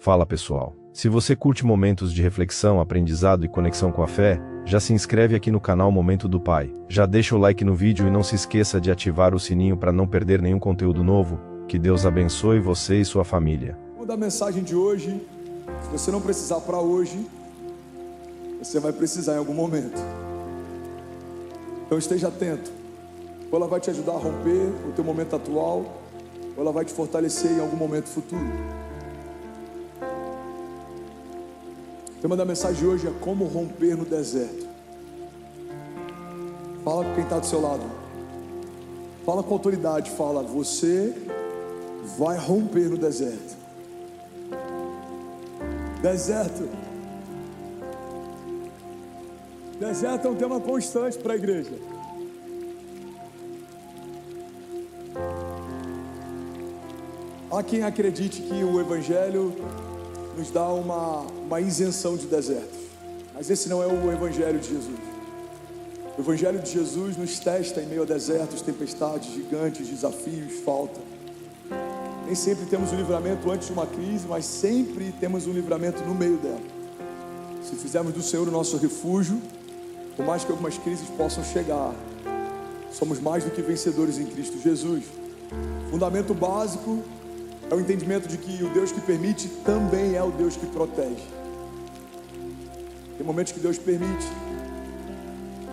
Fala pessoal, se você curte momentos de reflexão, aprendizado e conexão com a fé, já se inscreve aqui no canal Momento do Pai, já deixa o like no vídeo e não se esqueça de ativar o sininho para não perder nenhum conteúdo novo. Que Deus abençoe você e sua família. Vou dar a mensagem de hoje. Se você não precisar para hoje, você vai precisar em algum momento. Então esteja atento. Ou ela vai te ajudar a romper o teu momento atual, ou ela vai te fortalecer em algum momento futuro. O tema da mensagem de hoje é como romper no deserto. Fala com quem está do seu lado. Fala com autoridade. Fala, você vai romper no deserto. Deserto. Deserto é um tema constante para a igreja. Há quem acredite que o Evangelho nos dá uma isenção de desertos. Mas esse não é o Evangelho de Jesus. O Evangelho de Jesus nos testa em meio a desertos, tempestades, gigantes, desafios, falta. Nem sempre temos um livramento antes de uma crise, mas sempre temos um livramento no meio dela. Se fizermos do Senhor o nosso refúgio, por mais que algumas crises possam chegar, somos mais do que vencedores em Cristo Jesus. Fundamento básico é o entendimento de que o Deus que permite também é o Deus que protege. Tem momentos que Deus permite,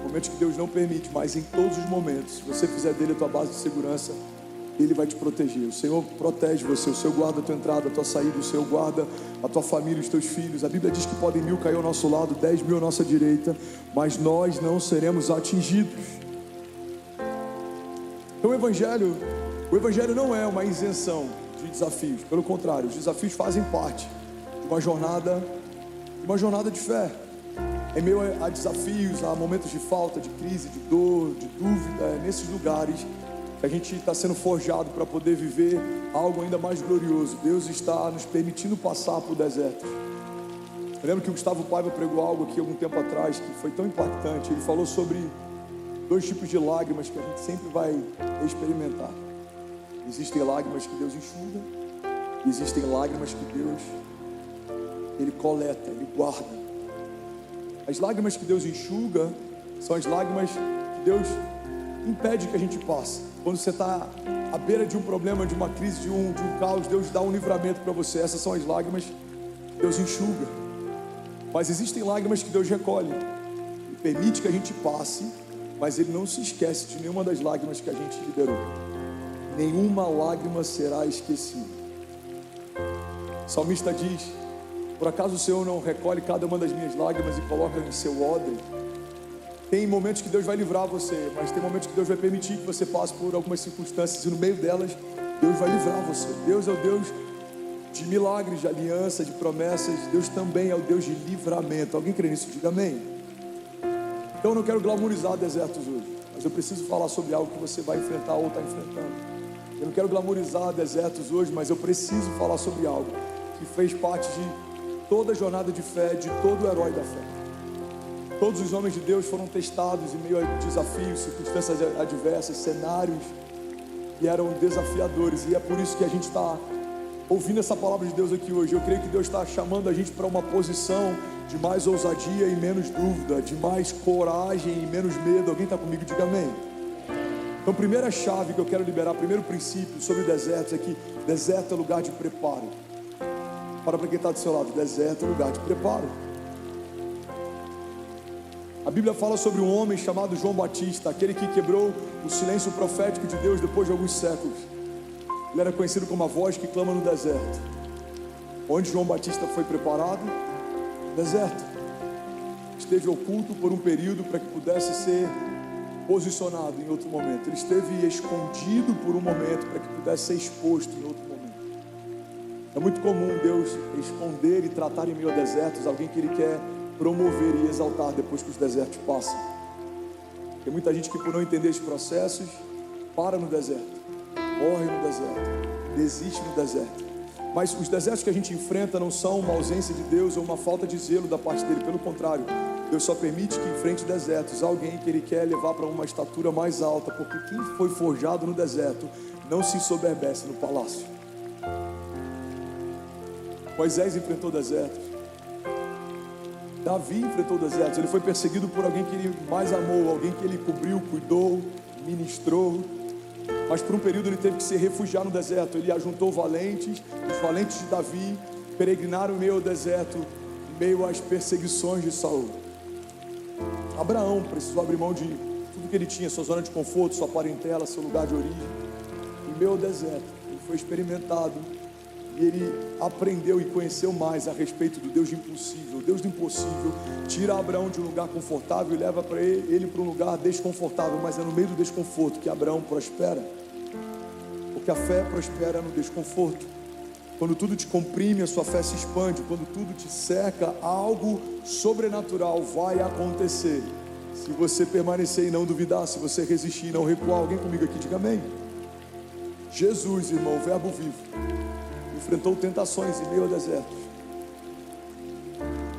momentos que Deus não permite, mas em todos os momentos, se você fizer dele a tua base de segurança, Ele vai te proteger. O Senhor protege você, o Senhor guarda a tua entrada, a tua saída, o Senhor guarda a tua família, os teus filhos. A Bíblia diz que podem 1000 cair ao nosso lado, 10.000 à nossa direita, mas nós não seremos atingidos. Então o Evangelho não é uma isenção de desafios, pelo contrário, os desafios fazem parte de uma jornada de fé. Em meio a desafios, a momentos de falta, de crise, de dor, de dúvida, é nesses lugares que a gente está sendo forjado para poder viver algo ainda mais glorioso. Deus está nos permitindo passar por desertos. Eu lembro que o Gustavo Paiva pregou algo aqui algum tempo atrás que foi tão impactante. Ele falou sobre 2 tipos de lágrimas que a gente sempre vai experimentar. Existem lágrimas que Deus enxuga, e existem lágrimas que Deus Ele coleta, Ele guarda. As lágrimas que Deus enxuga são as lágrimas que Deus impede que a gente passe. Quando você está à beira de um problema, de uma crise, de um caos, Deus dá um livramento para você. Essas são as lágrimas que Deus enxuga. Mas existem lágrimas que Deus recolhe. Ele permite que a gente passe, mas Ele não se esquece de nenhuma das lágrimas que a gente liberou. Nenhuma lágrima será esquecida. O salmista diz: por acaso o Senhor não recolhe cada uma das minhas lágrimas e coloca em seu odre? Tem momentos que Deus vai livrar você, mas tem momentos que Deus vai permitir que você passe por algumas circunstâncias, e no meio delas, Deus vai livrar você. Deus é o Deus de milagres, de aliança, de promessas. Deus também é o Deus de livramento. Alguém crê nisso? Diga amém. Então eu não quero glamorizar desertos hoje, mas eu preciso falar sobre algo que você vai enfrentar ou está enfrentando. Eu não quero glamorizar desertos hoje, mas eu preciso falar sobre algo que fez parte de toda a jornada de fé, de todo o herói da fé. Todos os homens de Deus foram testados em meio a desafios, circunstâncias adversas, cenários que eram desafiadores. E é por isso que a gente está ouvindo essa palavra de Deus aqui hoje. Eu creio que Deus está chamando a gente para uma posição de mais ousadia e menos dúvida, de mais coragem e menos medo. Alguém está comigo? Diga amém. Então, primeira chave que eu quero liberar, primeiro princípio sobre desertos é que deserto é lugar de preparo. Para quem está do seu lado, deserto é lugar de preparo. A Bíblia fala sobre um homem chamado João Batista, aquele que quebrou o silêncio profético de Deus depois de alguns séculos. Ele era conhecido como a voz que clama no deserto. Onde João Batista foi preparado? Deserto. Esteve oculto por um período para que pudesse ser posicionado em outro momento. Ele esteve escondido por um momento para que pudesse ser exposto em outro momento. É muito comum Deus esconder e tratar em meio a desertos alguém que Ele quer promover e exaltar depois que os desertos passam. Tem muita gente que, por não entender esses processos, para no deserto, morre no deserto, desiste no deserto. Mas os desertos que a gente enfrenta não são uma ausência de Deus ou uma falta de zelo da parte dele. Pelo contrário, Deus só permite que enfrente desertos alguém que Ele quer levar para uma estatura mais alta, porque quem foi forjado no deserto não se ensoberbece no palácio. Moisés enfrentou desertos. Davi enfrentou desertos. Ele foi perseguido por alguém que ele mais amou, alguém que ele cobriu, cuidou, ministrou. Mas por um período ele teve que se refugiar no deserto. Ele ajuntou valentes, os valentes de Davi peregrinaram em meio ao deserto, em meio às perseguições de Saul. Abraão precisou abrir mão de tudo que ele tinha, sua zona de conforto, sua parentela, seu lugar de origem. Em meio ao deserto, ele foi experimentado e ele aprendeu e conheceu mais a respeito do Deus do impossível. O Deus do impossível tira Abraão de um lugar confortável e leva para ele para um lugar desconfortável, mas é no meio do desconforto que Abraão prospera. Porque a fé prospera no desconforto. Quando tudo te comprime, a sua fé se expande. Quando tudo te cerca, algo sobrenatural vai acontecer. Se você permanecer e não duvidar, se você resistir e não recuar. Alguém comigo aqui, diga amém. Jesus, irmão, o verbo vivo, enfrentou tentações em meio ao deserto.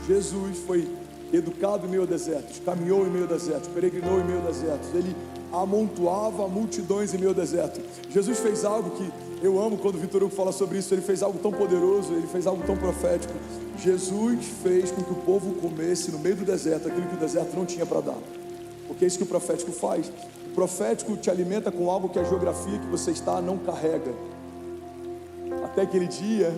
Jesus foi educado em meio ao deserto, caminhou em meio ao deserto, peregrinou em meio ao deserto. Ele amontoava multidões em meio ao deserto. Jesus fez algo que eu amo quando o Vitor Hugo fala sobre isso. Ele fez algo tão poderoso, ele fez algo tão profético. Jesus fez com que o povo comesse no meio do deserto aquilo que o deserto não tinha para dar. Porque é isso que o profético faz. O profético te alimenta com algo que a geografia que você está não carrega. Até aquele dia,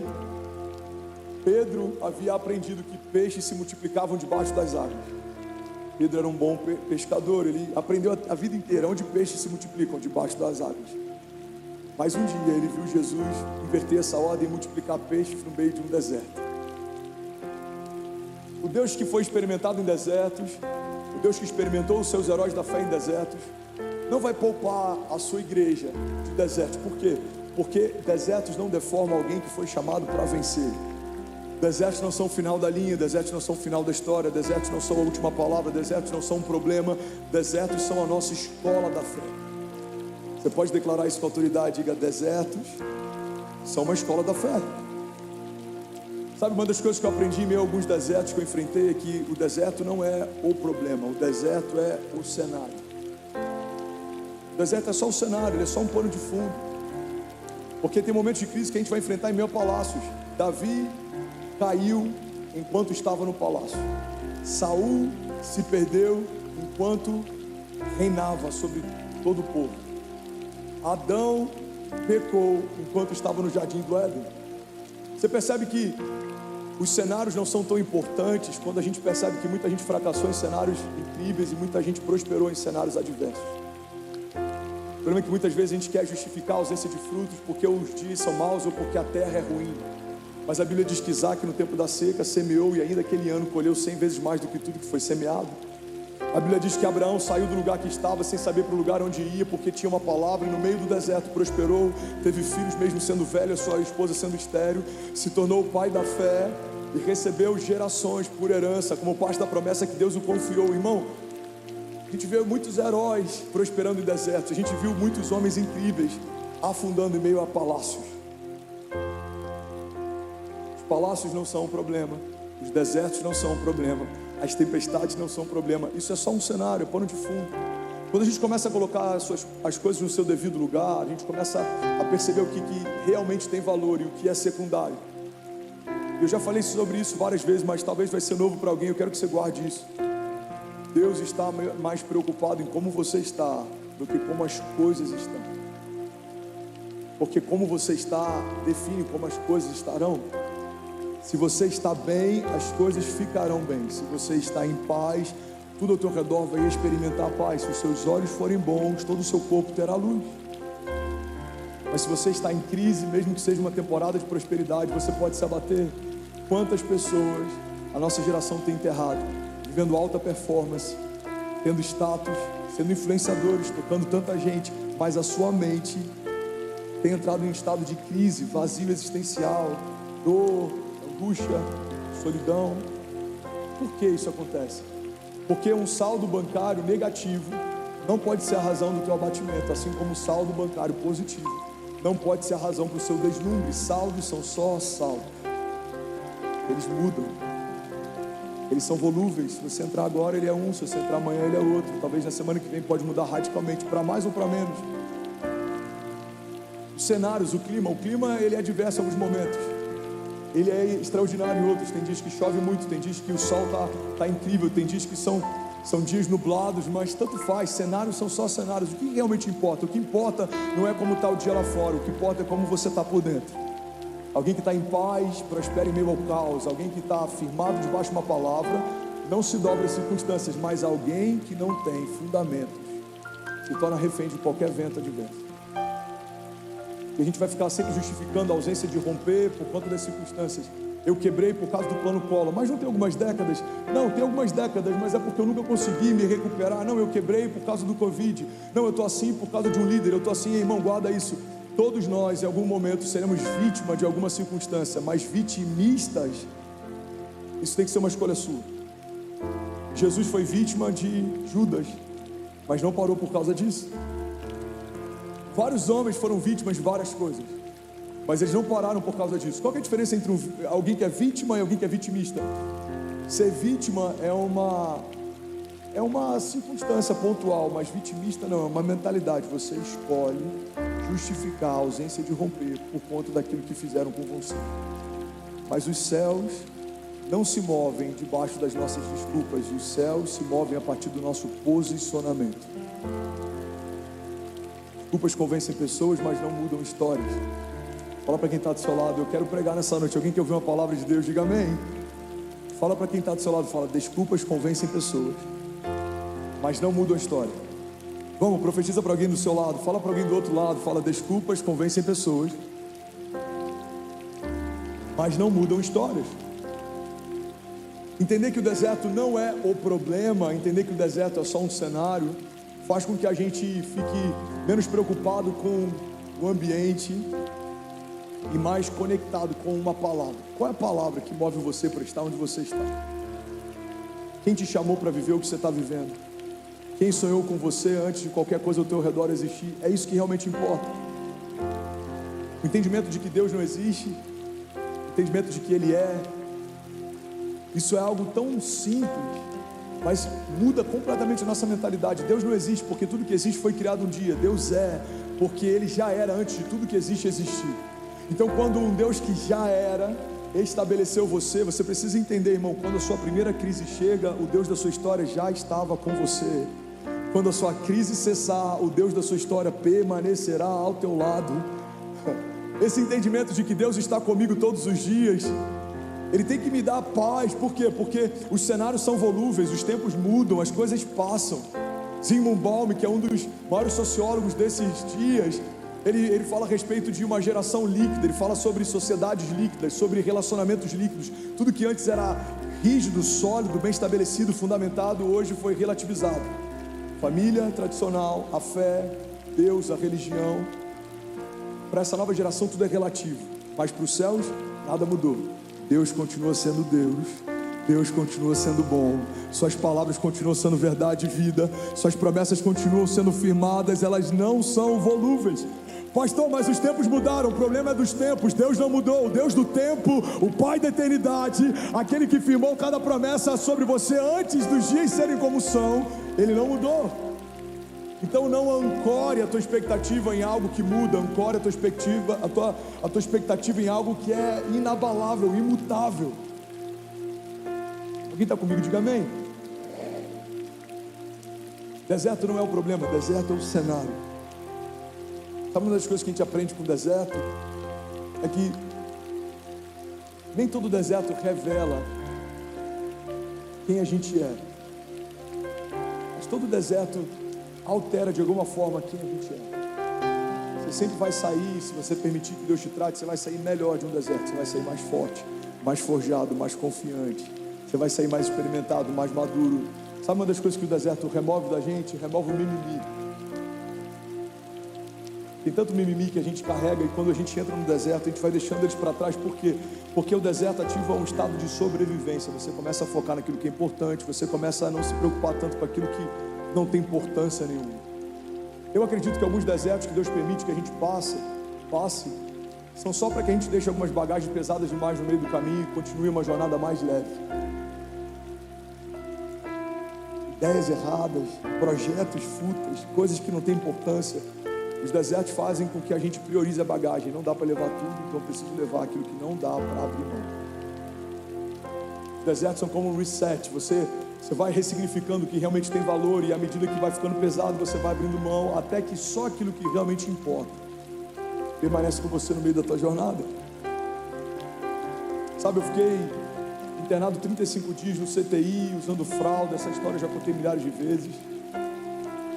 Pedro havia aprendido que peixes se multiplicavam debaixo das águas. Pedro era um bom pescador, ele aprendeu a vida inteira onde peixes se multiplicam, debaixo das águas. Mas um dia ele viu Jesus inverter essa ordem e multiplicar peixes no meio de um deserto. O Deus que foi experimentado em desertos, o Deus que experimentou os seus heróis da fé em desertos, não vai poupar a sua igreja de desertos. Por quê? Porque desertos não deformam alguém que foi chamado para vencer. Desertos não são o final da linha, desertos não são o final da história, desertos não são a última palavra, desertos não são um problema, desertos são a nossa escola da fé. Você pode declarar isso com autoridade, diga: desertos são uma escola da fé. Sabe, uma das coisas que eu aprendi em meio a alguns desertos que eu enfrentei é que o deserto não é o problema, o deserto é o cenário. O deserto é só o cenário, ele é só um pano de fundo. Porque tem momentos de crise que a gente vai enfrentar em meio a palácios. Davi caiu enquanto estava no palácio. Saul se perdeu enquanto reinava sobre todo o povo. Adão pecou enquanto estava no jardim do Éden. Você percebe que os cenários não são tão importantes quando a gente percebe que muita gente fracassou em cenários incríveis e muita gente prosperou em cenários adversos. O problema é que muitas vezes a gente quer justificar a ausência de frutos porque os dias são maus ou porque a terra é ruim. Mas a Bíblia diz que Isaac, no tempo da seca, semeou e ainda aquele ano colheu 100 vezes mais do que tudo que foi semeado. A Bíblia diz que Abraão saiu do lugar que estava sem saber para o lugar onde ia, porque tinha uma palavra, e no meio do deserto prosperou, teve filhos mesmo sendo velho, a sua esposa sendo estéril, se tornou o pai da fé e recebeu gerações por herança, como parte da promessa que Deus o confiou. Irmão, a gente viu muitos heróis prosperando em desertos, a gente viu muitos homens incríveis afundando em meio a palácios. Os palácios não são um problema, os desertos não são um problema, as tempestades não são um problema. Isso é só um cenário, pano de fundo. Quando a gente começa a colocar as coisas no seu devido lugar, a gente começa a perceber o que realmente tem valor e o que é secundário. Eu já falei sobre isso várias vezes, mas talvez vai ser novo para alguém. Eu quero que você guarde isso. Deus está mais preocupado em como você está do que como as coisas estão. Porque como você está define como as coisas estarão. Se você está bem, as coisas ficarão bem. Se você está em paz, tudo ao teu redor vai experimentar a paz. Se os seus olhos forem bons, todo o seu corpo terá luz. Mas se você está em crise, mesmo que seja uma temporada de prosperidade, você pode se abater. Quantas pessoas a nossa geração tem enterrado, vivendo alta performance, tendo status, sendo influenciadores, tocando tanta gente, mas a sua mente tem entrado em um estado de crise, vazio existencial, dor, angústia, solidão. Por que isso acontece? Porque um saldo bancário negativo não pode ser a razão do teu abatimento, assim como o saldo bancário positivo não pode ser a razão para o seu deslumbre. Saldos são só saldo, eles mudam, eles são volúveis. Se você entrar agora ele é um, se você entrar amanhã ele é outro, talvez na semana que vem pode mudar radicalmente, para mais ou para menos. Os cenários, o clima ele é diverso em alguns momentos. ele é extraordinário em outros. Tem dias que chove muito, tem dias que o sol tá incrível, tem dias que são dias nublados, mas tanto faz, cenários são só cenários. O que realmente importa? O que importa não é como está o dia lá fora, o que importa é como você está por dentro. Alguém que está em paz, prospera em meio ao caos. Alguém que está firmado debaixo de uma palavra, não se dobra às circunstâncias. Mas alguém que não tem fundamentos se torna refém de qualquer vento adverso. E a gente vai ficar sempre justificando a ausência de romper por conta das circunstâncias. Eu quebrei por causa do plano Collor, mas não tem algumas décadas? Não, tem algumas décadas, mas é porque eu nunca consegui me recuperar. Não, eu quebrei por causa do Covid. Não, eu estou assim por causa de um líder. Eu estou assim, irmão, guarda isso. Todos nós, em algum momento, seremos vítima de alguma circunstância, mas vitimistas, isso tem que ser uma escolha sua. Jesus foi vítima de Judas, mas não parou por causa disso. Vários homens foram vítimas de várias coisas, mas eles não pararam por causa disso. Qual que é a diferença entre alguém que é vítima e alguém que é vitimista? Ser vítima é uma circunstância pontual, mas vitimista não, é uma mentalidade. Você escolhe justificar a ausência de romper por conta daquilo que fizeram com você. Mas os céus não se movem debaixo das nossas desculpas, os céus se movem a partir do nosso posicionamento. Desculpas convencem pessoas, mas não mudam histórias. Fala para quem está do seu lado, eu quero pregar nessa noite. Alguém que ouviu uma palavra de Deus, diga amém. Fala para quem está do seu lado, fala, desculpas convencem pessoas, mas não mudam a história. Vamos, profetiza para alguém do seu lado, fala para alguém do outro lado, fala, desculpas convencem pessoas, mas não mudam histórias. Entender que o deserto não é o problema, entender que o deserto é só um cenário, faz com que a gente fique menos preocupado com o ambiente e mais conectado com uma palavra. Qual é a palavra que move você para estar onde você está? Quem te chamou para viver o que você está vivendo? Quem sonhou com você antes de qualquer coisa ao teu redor existir? É isso que realmente importa. O entendimento de que Deus não existe, o entendimento de que Ele é, isso é algo tão simples, mas muda completamente a nossa mentalidade. Deus não existe porque tudo que existe foi criado um dia. Deus é porque Ele já era antes de tudo que existe existir. Então, quando um Deus que já era estabeleceu você, você precisa entender, irmão, quando a sua primeira crise chega, o Deus da sua história já estava com você. Quando a sua crise cessar, o Deus da sua história permanecerá ao teu lado. Esse entendimento de que Deus está comigo todos os dias, Ele tem que me dar paz. Por quê? Porque os cenários são volúveis, os tempos mudam, as coisas passam. Zygmunt Bauman, que é um dos maiores sociólogos desses dias, ele fala a respeito de uma geração líquida. Ele fala sobre sociedades líquidas, sobre relacionamentos líquidos. Tudo que antes era rígido, sólido, bem estabelecido, fundamentado, hoje foi relativizado. Família tradicional, a fé, Deus, a religião. Para essa nova geração tudo é relativo, mas para os céus nada mudou. Deus continua sendo Deus, Deus continua sendo bom, suas palavras continuam sendo verdade e vida, suas promessas continuam sendo firmadas, elas não são volúveis. Pastor, mas os tempos mudaram. O problema é dos tempos. Deus não mudou. O Deus do tempo, o Pai da eternidade, aquele que firmou cada promessa sobre você antes dos dias serem como são, Ele não mudou. Então não ancore a tua expectativa em algo que muda. Ancore a tua expectativa em algo que é inabalável, imutável. Alguém está comigo? Diga amém. Deserto não é o problema, deserto é o cenário. Sabe, uma das coisas que a gente aprende com o deserto é que nem todo deserto revela quem a gente é, mas todo deserto altera de alguma forma quem a gente é. Você sempre vai sair, se você permitir que Deus te trate, você vai sair melhor de um deserto. Você vai sair mais forte, mais forjado, mais confiante. Você vai sair mais experimentado, mais maduro. Sabe uma das coisas que o deserto remove da gente? Remove o mimimi. Tem tanto mimimi que a gente carrega, e quando a gente entra no deserto, a gente vai deixando eles para trás. Por quê? Porque o deserto ativa um estado de sobrevivência. Você começa a focar naquilo que é importante, você começa a não se preocupar tanto com aquilo que não tem importância nenhuma. Eu acredito que alguns desertos que Deus permite que a gente passe, são só para que a gente deixe algumas bagagens pesadas demais no meio do caminho e continue uma jornada mais leve. Ideias erradas, projetos fúteis, coisas que não têm importância. Os desertos fazem com que a gente priorize a bagagem. Não dá para levar tudo, então eu preciso levar aquilo que não dá para abrir mão. Os desertos são como um reset. Você vai ressignificando o que realmente tem valor, e à medida que vai ficando pesado, você vai abrindo mão, até que só aquilo que realmente importa permanece com você no meio da tua jornada. Sabe, eu fiquei internado 35 dias no CTI, usando fralda. Essa história eu já contei milhares de vezes.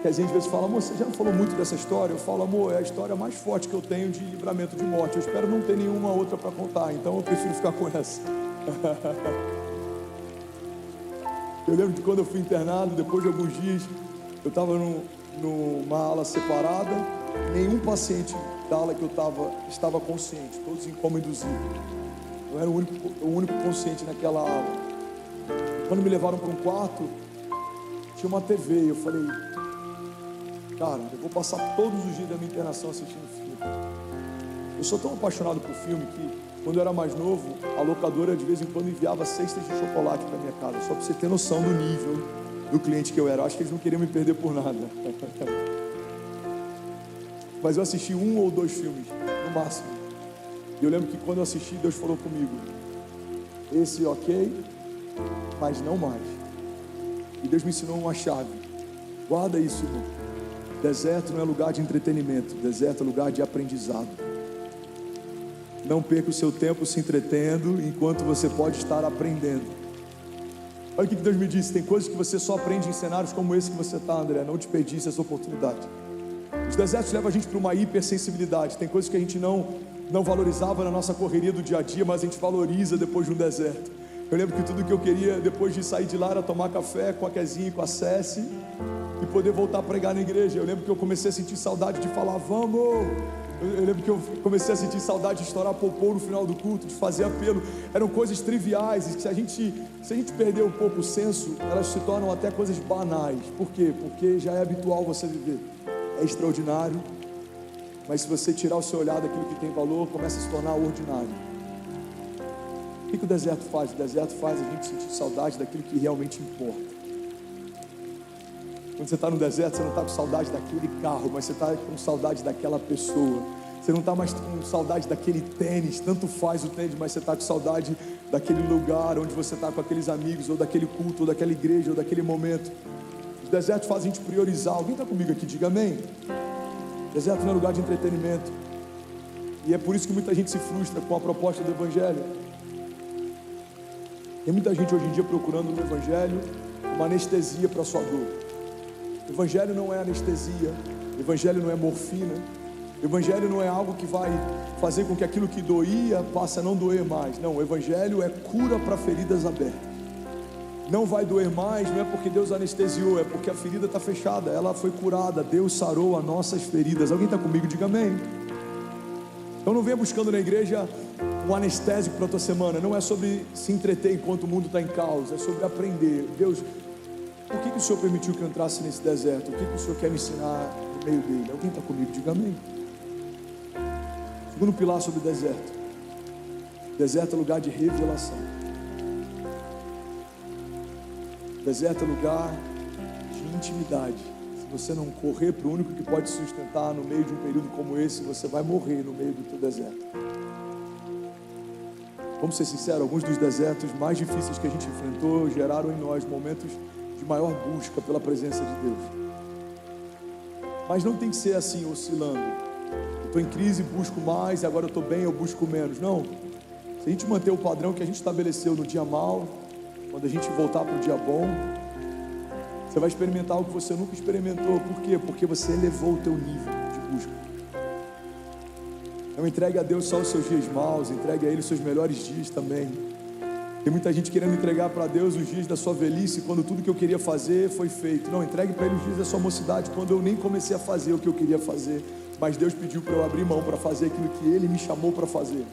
Que a gente às vezes fala: amor, você já não falou muito dessa história? Eu falo: amor, é a história mais forte que eu tenho de livramento de morte. Eu espero não ter nenhuma outra para contar, então eu prefiro ficar com essa. Eu lembro de quando eu fui internado, depois de alguns dias, eu estava numa ala separada. Nenhum paciente da ala que eu estava consciente, todos em coma induzido. Eu era o único consciente naquela ala. Quando me levaram para um quarto, tinha uma TV. Eu falei: cara, eu vou passar todos os dias da minha internação assistindo filme. Eu sou tão apaixonado por filme que, quando eu era mais novo, a locadora de vez em quando enviava cestas de chocolate para minha casa, só para você ter noção do nível do cliente que eu era. Eu acho que eles não queriam me perder por nada. Mas eu assisti 1 ou 2 filmes, no máximo. E eu lembro que quando eu assisti, Deus falou comigo: esse ok, mas não mais. E Deus me ensinou uma chave. Guarda isso, irmão. Deserto não é lugar de entretenimento, deserto é lugar de aprendizado. Não perca o seu tempo se entretendo enquanto você pode estar aprendendo. Olha o que Deus me disse: tem coisas que você só aprende em cenários como esse que você está, André. Não desperdice essa oportunidade. Os desertos levam a gente para uma hipersensibilidade. Tem coisas que a gente não valorizava na nossa correria do dia a dia, mas a gente valoriza depois de um deserto. Eu lembro que tudo que eu queria depois de sair de lá era tomar café com a Kezinha e com a Cessi e poder voltar a pregar na igreja. Eu lembro que eu comecei a sentir saudade de falar: vamos! Eu lembro que eu comecei a sentir saudade de estourar popô no final do culto, de fazer apelo. Eram coisas triviais, e que se a gente perder um pouco o senso, elas se tornam até coisas banais. Por quê? Porque já é habitual você viver. É extraordinário, mas se você tirar o seu olhar daquilo que tem valor, começa a se tornar ordinário. O que o deserto faz? O deserto faz a gente sentir saudade daquilo que realmente importa. Quando você está no deserto, você não está com saudade daquele carro, mas você está com saudade daquela pessoa. Você não está mais com saudade daquele tênis, tanto faz o tênis, mas você está com saudade daquele lugar onde você está com aqueles amigos, ou daquele culto, ou daquela igreja, ou daquele momento. Os desertos fazem a gente priorizar. Alguém está comigo aqui? Diga amém. Deserto não é lugar de entretenimento. E é por isso que muita gente se frustra com a proposta do Evangelho. Tem muita gente hoje em dia procurando no Evangelho uma anestesia para a sua dor. O Evangelho não é anestesia. O Evangelho não é morfina. O Evangelho não é algo que vai fazer com que aquilo que doía passe a não doer mais. Não, o Evangelho é cura para feridas abertas. Não vai doer mais, não é porque Deus anestesiou, é porque a ferida está fechada, ela foi curada. Deus sarou as nossas feridas. Alguém está comigo? Diga amém. Então não venha buscando na igreja um anestésico para a tua semana. Não é sobre se entreter enquanto o mundo está em caos, é sobre aprender. Deus, por que o Senhor permitiu que eu entrasse nesse deserto? O que o Senhor quer me ensinar no meio dele? Alguém está comigo? Diga amém. Segundo pilar sobre o deserto. Deserto é lugar de revelação. Deserto é lugar de intimidade. Se você não correr para o único que pode sustentar no meio de um período como esse, você vai morrer no meio do teu deserto. Vamos ser sinceros, alguns dos desertos mais difíceis que a gente enfrentou geraram em nós momentos de maior busca pela presença de Deus. Mas não tem que ser assim, oscilando. Eu estou em crise, busco mais, agora eu estou bem, eu busco menos. Não. Se a gente manter o padrão que a gente estabeleceu no dia mau, quando a gente voltar para o dia bom, você vai experimentar algo que você nunca experimentou. Por quê? Porque você elevou o teu nível de busca. Não entregue a Deus só os seus dias maus, entregue a Ele os seus melhores dias também. Tem muita gente querendo entregar para Deus os dias da sua velhice, quando tudo que eu queria fazer foi feito. Não, entregue para Ele os dias da sua mocidade, quando eu nem comecei a fazer o que eu queria fazer, mas Deus pediu para eu abrir mão para fazer aquilo que Ele me chamou para fazer.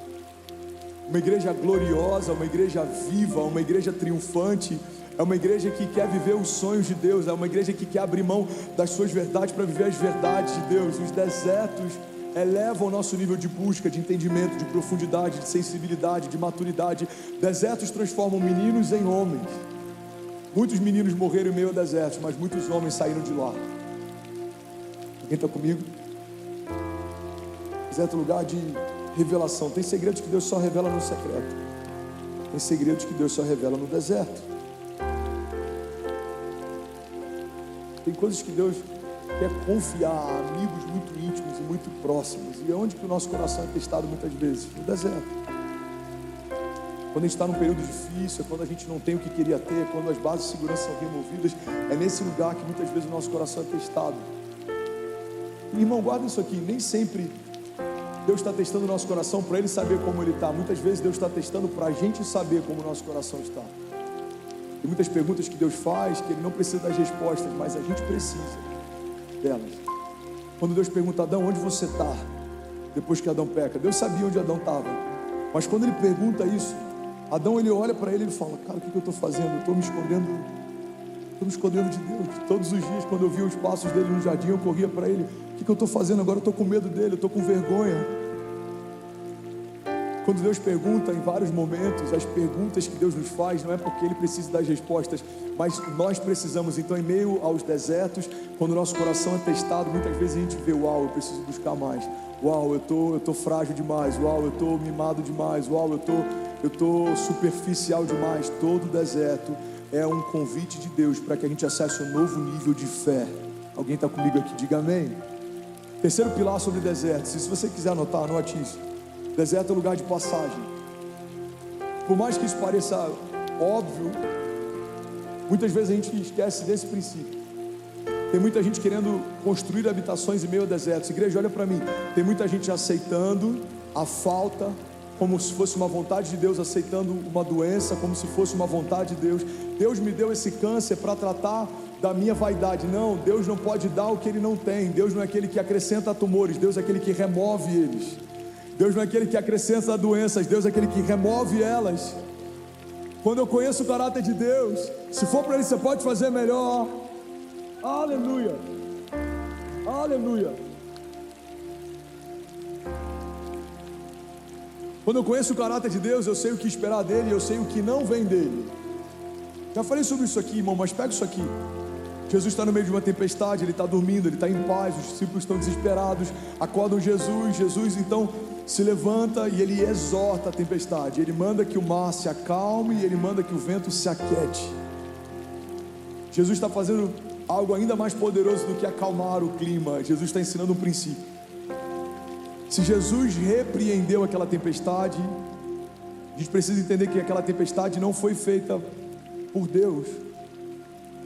Uma igreja gloriosa, uma igreja viva, uma igreja triunfante, é uma igreja que quer viver os sonhos de Deus, é uma igreja que quer abrir mão das suas verdades para viver as verdades de Deus. Os desertos elevam o nosso nível de busca, de entendimento, de profundidade, de sensibilidade, de maturidade. Desertos transformam meninos em homens. Muitos meninos morreram em meio a desertos, mas muitos homens saíram de lá. Alguém está comigo? Deserto é lugar de revelação. Tem segredos que Deus só revela no secreto. Tem segredos que Deus só revela no deserto. Tem coisas que Deus quer confiar a amigos muito íntimos e muito próximos. E é onde que o nosso coração é testado muitas vezes? No deserto. Quando a gente está num período difícil, é quando a gente não tem o que queria ter, quando as bases de segurança são removidas, é nesse lugar que muitas vezes o nosso coração é testado. E, irmão, guarda isso aqui, nem sempre Deus está testando o nosso coração para Ele saber como Ele está. Muitas vezes Deus está testando para a gente saber como o nosso coração está. Tem muitas perguntas que Deus faz que Ele não precisa das respostas, mas a gente precisa delas. Quando Deus pergunta a Adão, onde você está? Depois que Adão peca, Deus sabia onde Adão estava. Mas quando Ele pergunta isso, Adão, ele olha para ele e fala, cara, o que eu estou fazendo? Eu estou me escondendo de Deus. Todos os dias, quando eu via os passos dele no jardim, eu corria para ele, o que eu estou fazendo agora? Eu estou com medo dele, eu estou com vergonha. Quando Deus pergunta em vários momentos, as perguntas que Deus nos faz, não é porque Ele precisa das respostas, mas nós precisamos. Então, em meio aos desertos, quando o nosso coração é testado, muitas vezes a gente vê, uau, eu preciso buscar mais. Uau, eu tô frágil demais. Uau, eu tô mimado demais. Uau, eu tô superficial demais. Todo deserto é um convite de Deus para que a gente acesse um novo nível de fé. Alguém está comigo aqui? Diga amém. Terceiro pilar sobre desertos. Se você quiser anotar, anote isso. Deserto é lugar de passagem. Por mais que isso pareça óbvio, muitas vezes a gente esquece desse princípio. Tem muita gente querendo construir habitações em meio a desertos. Igreja, olha para mim. Tem muita gente aceitando a falta como se fosse uma vontade de Deus, aceitando uma doença como se fosse uma vontade de Deus. Deus me deu esse câncer para tratar da minha vaidade. Não, Deus não pode dar o que Ele não tem. Deus não é aquele que acrescenta tumores. Deus é aquele que remove eles. Deus não é aquele que acrescenta doenças. Deus é aquele que remove elas. Quando eu conheço o caráter de Deus, se for para Ele, você pode fazer melhor. Aleluia, aleluia. Quando eu conheço o caráter de Deus, eu sei o que esperar dele, eu sei o que não vem dele. Já falei sobre isso aqui, irmão, mas pega isso aqui. Jesus está no meio de uma tempestade, ele está dormindo, ele está em paz, os discípulos estão desesperados, acordam Jesus então se levanta e ele exorta a tempestade, ele manda que o mar se acalme e ele manda que o vento se aquiete. Jesus está fazendo algo ainda mais poderoso do que acalmar o clima. Jesus está ensinando um princípio. Se Jesus repreendeu aquela tempestade, a gente precisa entender que aquela tempestade não foi feita por Deus,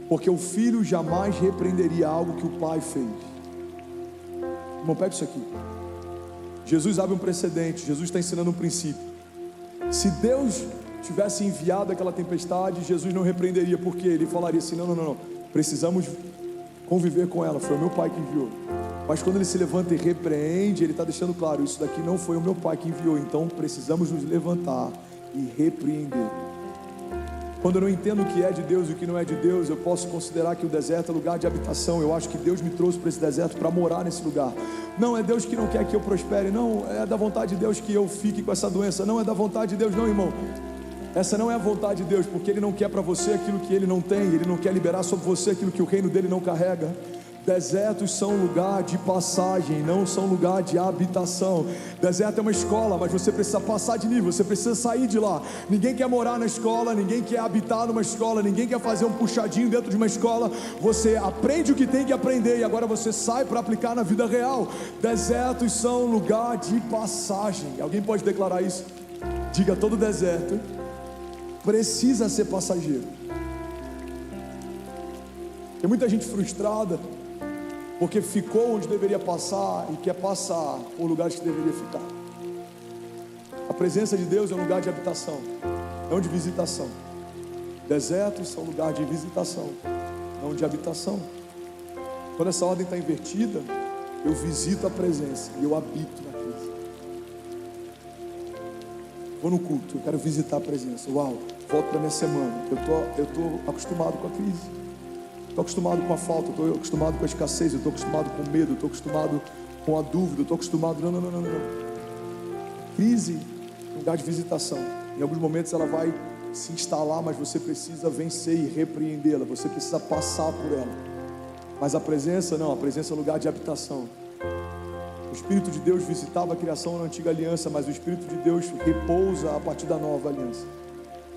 porque o filho jamais repreenderia algo que o pai fez. Irmão, pega isso aqui. Jesus abre um precedente, Jesus está ensinando um princípio. Se Deus tivesse enviado aquela tempestade, Jesus não repreenderia, porque ele falaria assim, não, precisamos conviver com ela, foi o meu pai que enviou. Mas quando ele se levanta e repreende, ele está deixando claro, isso daqui não foi o meu pai que enviou, então precisamos nos levantar e repreender. Quando eu não entendo o que é de Deus e o que não é de Deus, eu posso considerar que o deserto é lugar de habitação. Eu acho que Deus me trouxe para esse deserto para morar nesse lugar. Não é Deus que não quer que eu prospere, não é da vontade de Deus que eu fique com essa doença, não é da vontade de Deus não, irmão. Essa não é a vontade de Deus, porque Ele não quer para você aquilo que Ele não tem, Ele não quer liberar sobre você aquilo que o reino dele não carrega. Desertos são lugar de passagem, não são lugar de habitação. Deserto é uma escola, mas você precisa passar de nível, você precisa sair de lá. Ninguém quer morar na escola, ninguém quer habitar numa escola, ninguém quer fazer um puxadinho dentro de uma escola. Você aprende o que tem que aprender e agora você sai para aplicar na vida real. Desertos são lugar de passagem. Alguém pode declarar isso? Diga, todo deserto precisa ser passageiro. Tem muita gente frustrada porque ficou onde deveria passar e quer passar por lugares que deveria ficar. A presença de Deus é um lugar de habitação, não de visitação. Desertos são lugar de visitação, não de habitação. Quando essa ordem está invertida, eu visito a presença e eu habito na crise. Vou no culto, eu quero visitar a presença. Uau, volto para minha semana. Eu tô acostumado com a crise. Estou acostumado com a falta, estou acostumado com a escassez, eu estou acostumado com o medo, eu estou acostumado com a dúvida, eu estou acostumado... Não. Crise é um lugar de visitação. Em alguns momentos ela vai se instalar, mas você precisa vencer e repreendê-la. Você precisa passar por ela. Mas a presença não, a presença é um lugar de habitação. O Espírito de Deus visitava a criação na antiga aliança, mas o Espírito de Deus repousa a partir da nova aliança.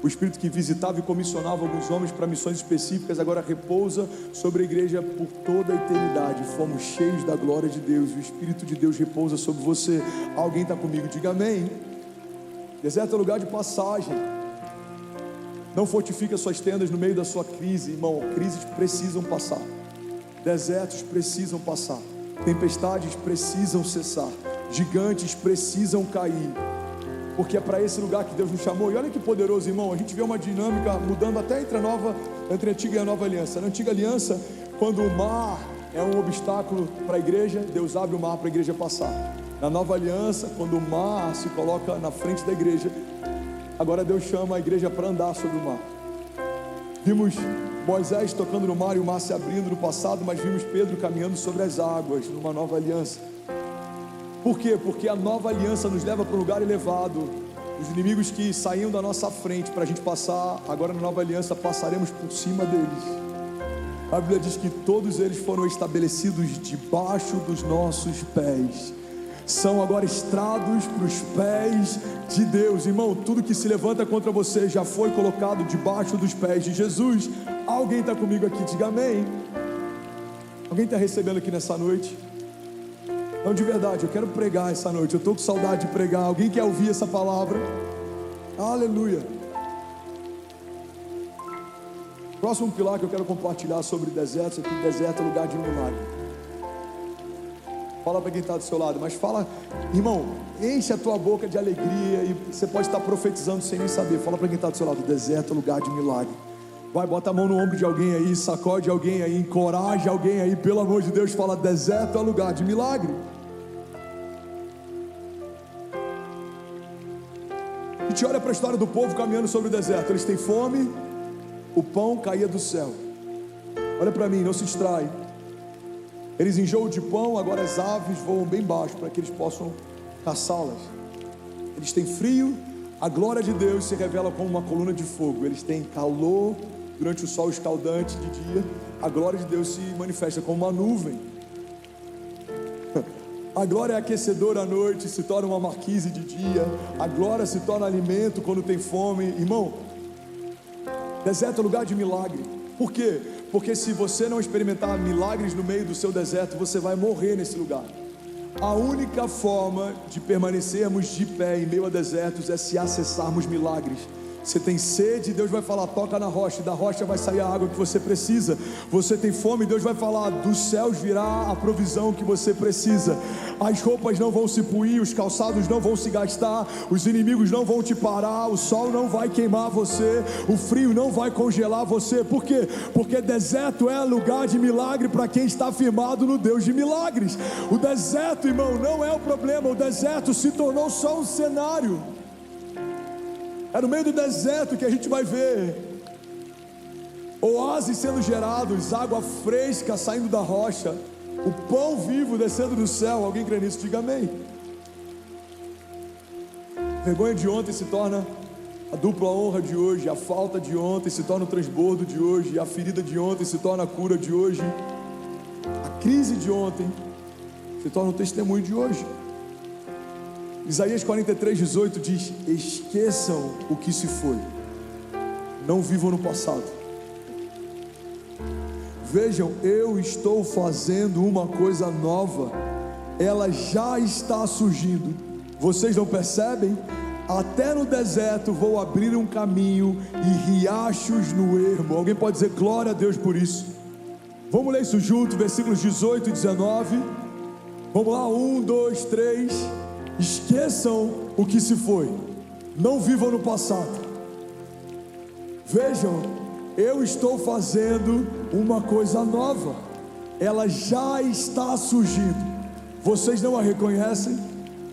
O Espírito que visitava e comissionava alguns homens para missões específicas, agora repousa sobre a igreja por toda a eternidade. Fomos cheios da glória de Deus, o Espírito de Deus repousa sobre você. Alguém está comigo? Diga amém. Deserto é lugar de passagem. Não fortifique as suas tendas no meio da sua crise, irmão. Crises precisam passar, desertos precisam passar, tempestades precisam cessar, gigantes precisam cair, porque é para esse lugar que Deus nos chamou. E olha que poderoso, irmão, a gente vê uma dinâmica mudando até entre a antiga e a nova aliança. Na antiga aliança, quando o mar é um obstáculo para a igreja, Deus abre o mar para a igreja passar. Na nova aliança, quando o mar se coloca na frente da igreja, agora Deus chama a igreja para andar sobre o mar. Vimos Moisés tocando no mar e o mar se abrindo no passado, mas vimos Pedro caminhando sobre as águas numa nova aliança. Por quê? Porque a nova aliança nos leva para um lugar elevado. Os inimigos que saíam da nossa frente para a gente passar, agora na nova aliança passaremos por cima deles. A Bíblia diz que todos eles foram estabelecidos debaixo dos nossos pés. São agora estrados para os pés de Deus. Irmão, tudo que se levanta contra você já foi colocado debaixo dos pés de Jesus. Alguém está comigo aqui? Diga amém. Alguém está recebendo aqui nessa noite? Não, de verdade, eu quero pregar essa noite. Eu estou com saudade de pregar. Alguém quer ouvir essa palavra? Aleluia. Próximo pilar que eu quero compartilhar sobre desertos aqui. Deserto é lugar de milagre. Fala para quem está do seu lado, mas fala, irmão, enche a tua boca de alegria. E você pode estar profetizando sem nem saber. Fala para quem está do seu lado: deserto é lugar de milagre. Vai, bota a mão no ombro de alguém aí, sacode alguém aí, encoraje alguém aí, pelo amor de Deus. Fala: deserto é lugar de milagre. A gente olha para a história do povo caminhando sobre o deserto. Eles têm fome, o pão caía do céu. Olha para mim, não se distrai. Eles enjoam de pão, agora as aves voam bem baixo para que eles possam caçá-las. Eles têm frio, a glória de Deus se revela como uma coluna de fogo. Eles têm calor durante o sol escaldante de dia, a glória de Deus se manifesta como uma nuvem. A glória é aquecedora à noite, se torna uma marquise de dia. A glória se torna alimento quando tem fome. Irmão, deserto é lugar de milagre. Por quê? Porque se você não experimentar milagres no meio do seu deserto, você vai morrer nesse lugar. A única forma de permanecermos de pé em meio a desertos é se acessarmos milagres. Você tem sede, Deus vai falar: toca na rocha, e da rocha vai sair a água que você precisa. Você tem fome, Deus vai falar: dos céus virá a provisão que você precisa. As roupas não vão se puir, os calçados não vão se gastar, os inimigos não vão te parar, o sol não vai queimar você, o frio não vai congelar você. Por quê? Porque deserto é lugar de milagre para quem está firmado no Deus de milagres. O deserto, irmão, não é o problema. O deserto se tornou só um cenário. É no meio do deserto que a gente vai ver oásis sendo gerados, água fresca saindo da rocha, o pão vivo descendo do céu. Alguém crê nisso? Diga amém. Vergonha de ontem se torna a dupla honra de hoje, a falta de ontem se torna o transbordo de hoje, a ferida de ontem se torna a cura de hoje, a crise de ontem se torna o testemunho de hoje. Isaías 43:18 diz: esqueçam o que se foi, não vivam no passado. Vejam, eu estou fazendo uma coisa nova, ela já está surgindo. Vocês não percebem? Até no deserto vou abrir um caminho e riachos no ermo. Alguém pode dizer glória a Deus por isso? Vamos ler isso junto, versículos 18 e 19. Vamos lá, 1, 2, 3. Esqueçam o que se foi, não vivam no passado. Vejam, eu estou fazendo uma coisa nova, ela já está surgindo. Vocês não a reconhecem?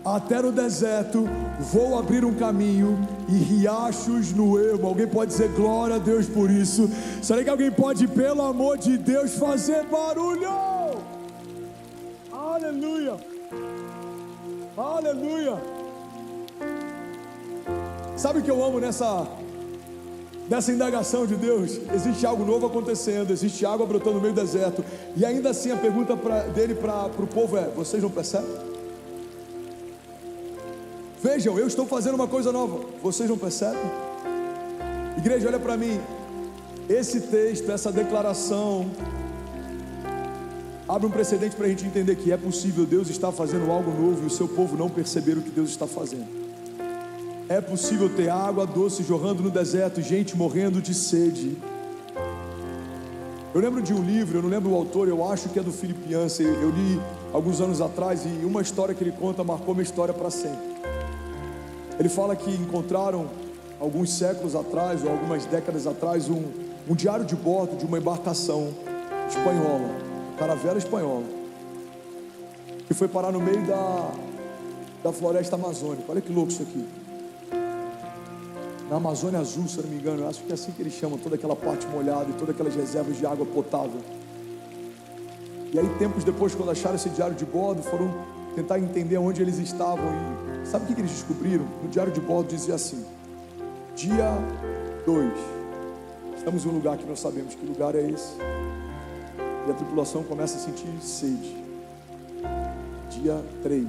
Até no deserto vou abrir um caminho e riachos no ermo. Alguém pode dizer glória a Deus por isso? Será que alguém pode, pelo amor de Deus, fazer barulho? Aleluia! Aleluia! Sabe o que eu amo nessa indagação de Deus? Existe algo novo acontecendo, existe água brotando no meio do deserto, e ainda assim a pergunta dele para o povo é: vocês não percebem? Vejam, eu estou fazendo uma coisa nova. Vocês não percebem? Igreja, olha para mim. Esse texto, essa declaração abre um precedente para a gente entender que é possível Deus estar fazendo algo novo e o seu povo não perceber o que Deus está fazendo. É possível ter água doce jorrando no deserto, gente morrendo de sede. Eu lembro de um livro, eu não lembro o autor, eu acho que é do Philip Yancey. Eu li alguns anos atrás e uma história que ele conta marcou minha história para sempre. Ele fala que encontraram alguns séculos atrás, ou algumas décadas atrás, um diário de bordo de uma embarcação espanhola, caravela espanhola, que foi parar no meio da floresta amazônica. Olha que louco isso aqui. Na Amazônia Azul, se eu não me engano, eu acho que é assim que eles chamam toda aquela parte molhada e todas aquelas reservas de água potável. E aí, tempos depois, quando acharam esse diário de bordo, foram tentar entender onde eles estavam. E sabe o que eles descobriram? No diário de bordo dizia assim: dia 2, estamos em um lugar que nós sabemos que lugar é esse, e a tripulação começa a sentir sede. Dia 3,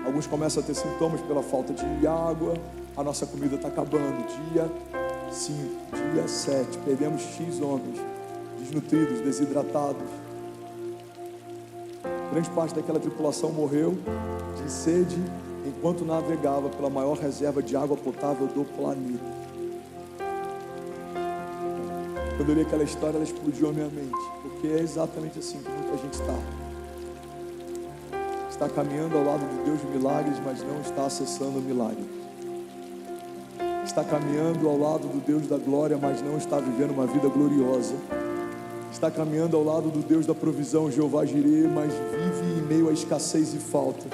alguns começam a ter sintomas pela falta de água, a nossa comida está acabando. Dia 5, dia 7, perdemos X homens, desnutridos, desidratados. Grande parte daquela tripulação morreu de sede enquanto navegava pela maior reserva de água potável do planeta. Quando eu li aquela história, ela explodiu a minha mente, porque é exatamente assim que muita gente está caminhando ao lado de Deus de milagres, mas não está acessando o milagre. Está caminhando ao lado do Deus da glória, mas não está vivendo uma vida gloriosa. Está caminhando ao lado do Deus da provisão, Jeová Jireh, mas vive em meio à escassez e falta.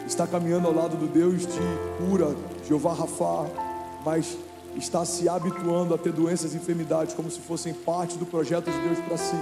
Está caminhando ao lado do Deus de cura, Jeová Rafá, mas está se habituando a ter doenças e enfermidades como se fossem parte do projeto de Deus para si.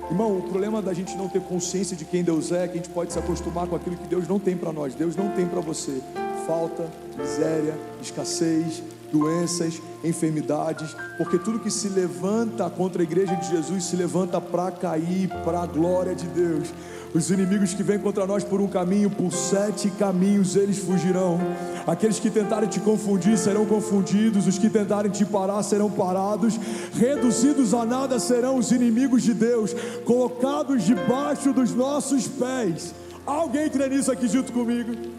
Irmão, o problema da gente não ter consciência de quem Deus é que a gente pode se acostumar com aquilo que Deus não tem para nós. Deus não tem para você falta, miséria, escassez, doenças, enfermidades, porque tudo que se levanta contra a igreja de Jesus se levanta para cair, para a glória de Deus. Os inimigos que vêm contra nós por um caminho, por 7 caminhos eles fugirão. Aqueles que tentarem te confundir serão confundidos, os que tentarem te parar serão parados, reduzidos a nada serão os inimigos de Deus, colocados debaixo dos nossos pés. Alguém crê nisso aqui junto comigo?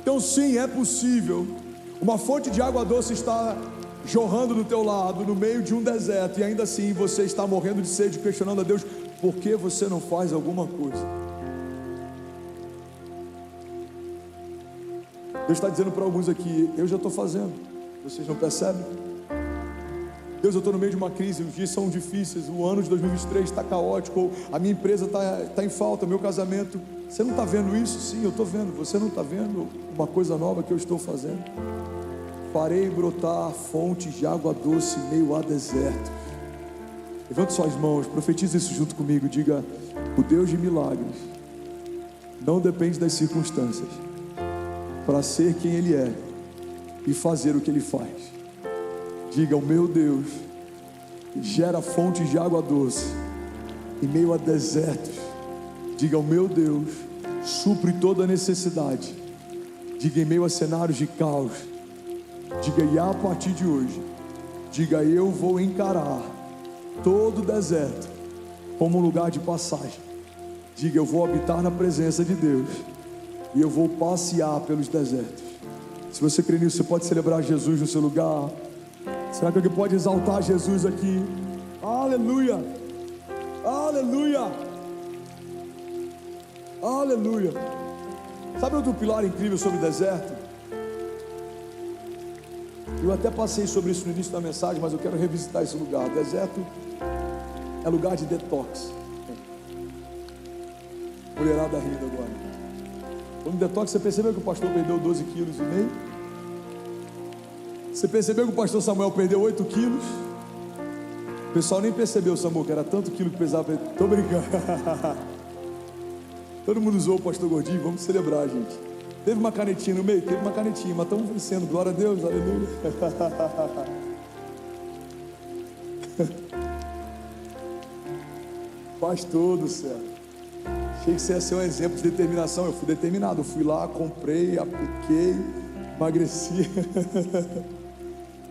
Então sim, é possível. Uma fonte de água doce está jorrando do teu lado, no meio de um deserto, e ainda assim você está morrendo de sede, questionando a Deus, por que você não faz alguma coisa? Deus está dizendo para alguns aqui, eu já estou fazendo, vocês não percebem? Deus, eu estou no meio de uma crise, os dias são difíceis, o ano de 2023 está caótico, a minha empresa está em falta, meu casamento, você não está vendo isso? Sim, eu estou vendo. Você não está vendo uma coisa nova que eu estou fazendo? Farei brotar fontes de água doce em meio a deserto. Levante suas mãos, profetize isso junto comigo. Diga, o Deus de milagres não depende das circunstâncias para ser quem Ele é e fazer o que Ele faz. Diga, o meu Deus gera fontes de água doce em meio a desertos. Diga, o meu Deus supre toda a necessidade. Diga, em meio a cenários de caos. Diga, e a partir de hoje, diga, eu vou encarar todo o deserto como um lugar de passagem. Diga, eu vou habitar na presença de Deus e eu vou passear pelos desertos. Se você crê nisso, você pode celebrar Jesus no seu lugar. Será que alguém pode exaltar Jesus aqui? Aleluia! Aleluia! Aleluia! Sabe outro pilar incrível sobre o deserto? Eu até passei sobre isso no início da mensagem, mas eu quero revisitar esse lugar. O deserto é lugar de detox. Mulherada rindo agora. No detox, você percebeu que o pastor perdeu 12,5 quilos? Você percebeu que o pastor Samuel perdeu 8 quilos? O pessoal nem percebeu, Samuel, que era tanto quilo que pesava. Tô brincando. Todo mundo usou o pastor gordinho, vamos celebrar, gente. Teve uma canetinha no meio? Teve uma canetinha, mas estamos vencendo, glória a Deus, aleluia. Pastor do céu. Achei que você ia ser um exemplo de determinação. Eu fui determinado, eu fui lá, comprei, apliquei, emagreci.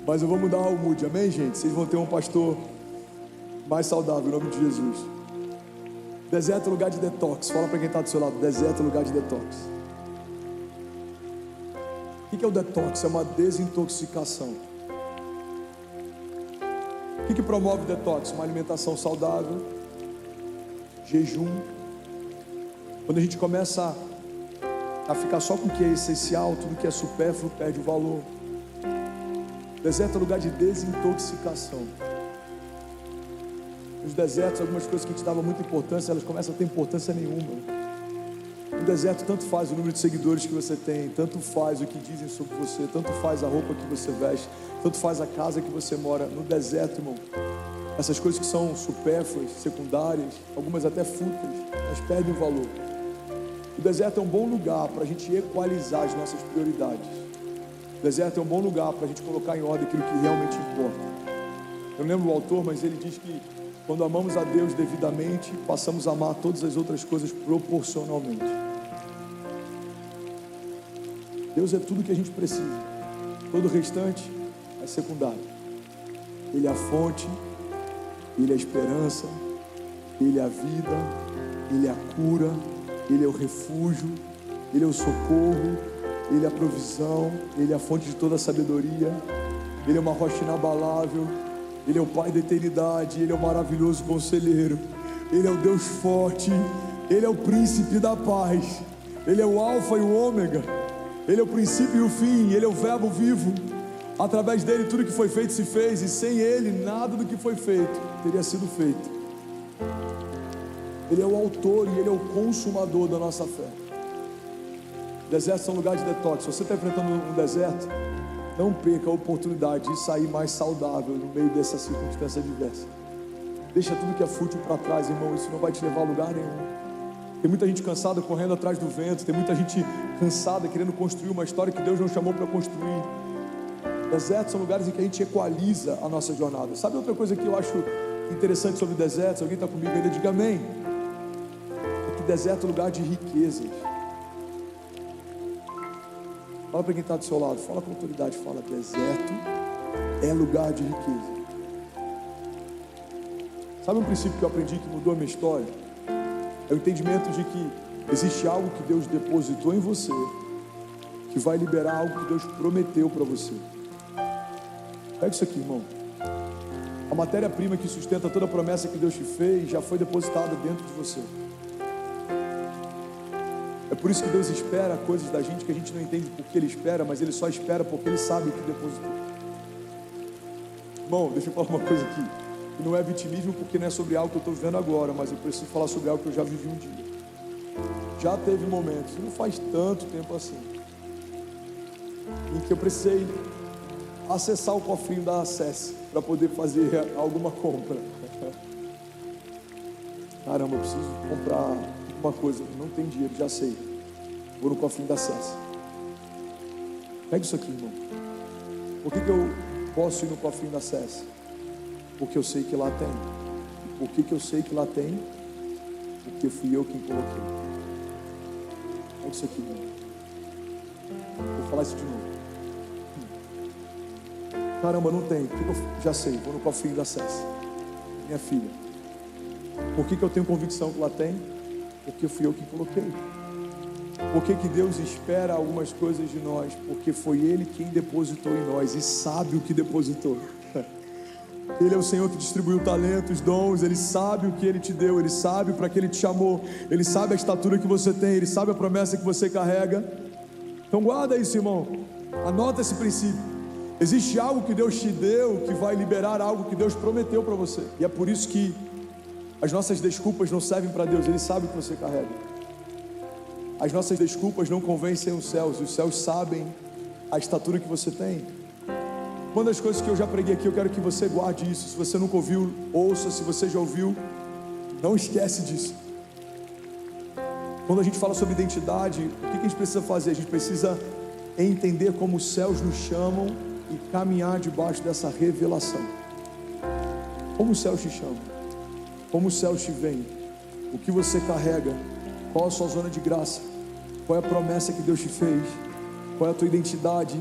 Mas eu vou mudar o mood, amém, gente? Vocês vão ter um pastor mais saudável, em nome de Jesus. Deserto é lugar de detox. Fala para quem está do seu lado, deserto é lugar de detox. O que é o detox? É uma desintoxicação. O que promove o detox? Uma alimentação saudável, jejum. Quando a gente começa a ficar só com o que é essencial, tudo que é supérfluo perde o valor. Deserto é lugar de desintoxicação. Nos desertos, algumas coisas que a gente dava muita importância, elas começam a ter importância nenhuma. No deserto, tanto faz o número de seguidores que você tem, tanto faz o que dizem sobre você, tanto faz a roupa que você veste, tanto faz a casa que você mora. No deserto, irmão, essas coisas que são supérfluas, secundárias, algumas até fúteis, elas perdem o valor. O deserto é um bom lugar para a gente equalizar as nossas prioridades. O deserto é um bom lugar para a gente colocar em ordem aquilo que realmente importa. Eu lembro o autor, mas ele diz que quando amamos a Deus devidamente, passamos a amar todas as outras coisas proporcionalmente. Deus é tudo que a gente precisa. Todo o restante é secundário. Ele é a fonte, Ele é a esperança, Ele é a vida, Ele é a cura, Ele é o refúgio, Ele é o socorro, Ele é a provisão, Ele é a fonte de toda a sabedoria, Ele é uma rocha inabalável, Ele é o Pai da eternidade, Ele é o maravilhoso conselheiro, Ele é o Deus forte, Ele é o príncipe da paz, Ele é o alfa e o ômega, Ele é o princípio e o fim, Ele é o verbo vivo. Através dele tudo que foi feito se fez, e sem Ele nada do que foi feito teria sido feito. Ele é o autor e Ele é o consumador da nossa fé. Desertos são lugar de detox. Se você está enfrentando um deserto, não perca a oportunidade de sair mais saudável no meio dessa circunstância adversa. Deixa tudo que é fútil para trás, irmão. Isso não vai te levar a lugar nenhum. Tem muita gente cansada correndo atrás do vento. Tem muita gente cansada querendo construir uma história que Deus não chamou para construir. Desertos são lugares em que a gente equaliza a nossa jornada. Sabe outra coisa que eu acho interessante sobre desertos? Alguém está comigo ainda? Diga amém. É que deserto é lugar de riquezas. Fala para quem está do seu lado, fala com autoridade, fala: deserto é lugar de riqueza. Sabe um princípio que eu aprendi que mudou a minha história? É o entendimento de que existe algo que Deus depositou em você, que vai liberar algo que Deus prometeu para você. Pega isso aqui, irmão. A matéria-prima que sustenta toda a promessa que Deus te fez já foi depositada dentro de você. É por isso que Deus espera coisas da gente que a gente não entende porque Ele espera, mas Ele só espera porque Ele sabe o que depositou. Irmão, deixa eu falar uma coisa aqui. E não é vitimismo porque não é sobre algo que eu estou vivendo agora, mas eu preciso falar sobre algo que eu já vivi um dia. Já teve momentos, não faz tanto tempo assim, em que eu precisei acessar o cofrinho da Acesse para poder fazer alguma compra. Caramba, eu preciso comprar uma coisa, não tem dinheiro, já sei. Vou no cofrinho da Acesse. Pega isso aqui, irmão. Por que eu posso ir no cofrinho da Acesse? Porque eu sei que lá tem. Por que eu sei que lá tem? Porque fui eu quem coloquei. Pega isso aqui, irmão. Vou falar isso de novo. Caramba, não tem. Por que eu já sei? Vou no cofrinho da Acesse. Minha filha. Por que eu tenho convicção que lá tem? Porque fui eu que coloquei. Por que Deus espera algumas coisas de nós? Porque foi Ele quem depositou em nós e sabe o que depositou. Ele é o Senhor que distribuiu talentos, dons. Ele sabe o que Ele te deu, Ele sabe para que Ele te chamou, Ele sabe a estatura que você tem, Ele sabe a promessa que você carrega. Então guarda isso, irmão. Anota esse princípio. Existe algo que Deus te deu que vai liberar algo que Deus prometeu para você. E é por isso que as nossas desculpas não servem para Deus. Ele sabe o que você carrega. As nossas desculpas não convencem os céus. E os céus sabem a estatura que você tem. Uma das coisas que eu já preguei aqui, eu quero que você guarde isso. Se você nunca ouviu, ouça. Se você já ouviu, não esquece disso. Quando a gente fala sobre identidade, o que a gente precisa fazer? A gente precisa entender como os céus nos chamam e caminhar debaixo dessa revelação. Como os céus te chamam? Como os céus te veem? O que você carrega? Qual a sua zona de graça? Qual é a promessa que Deus te fez? Qual é a tua identidade?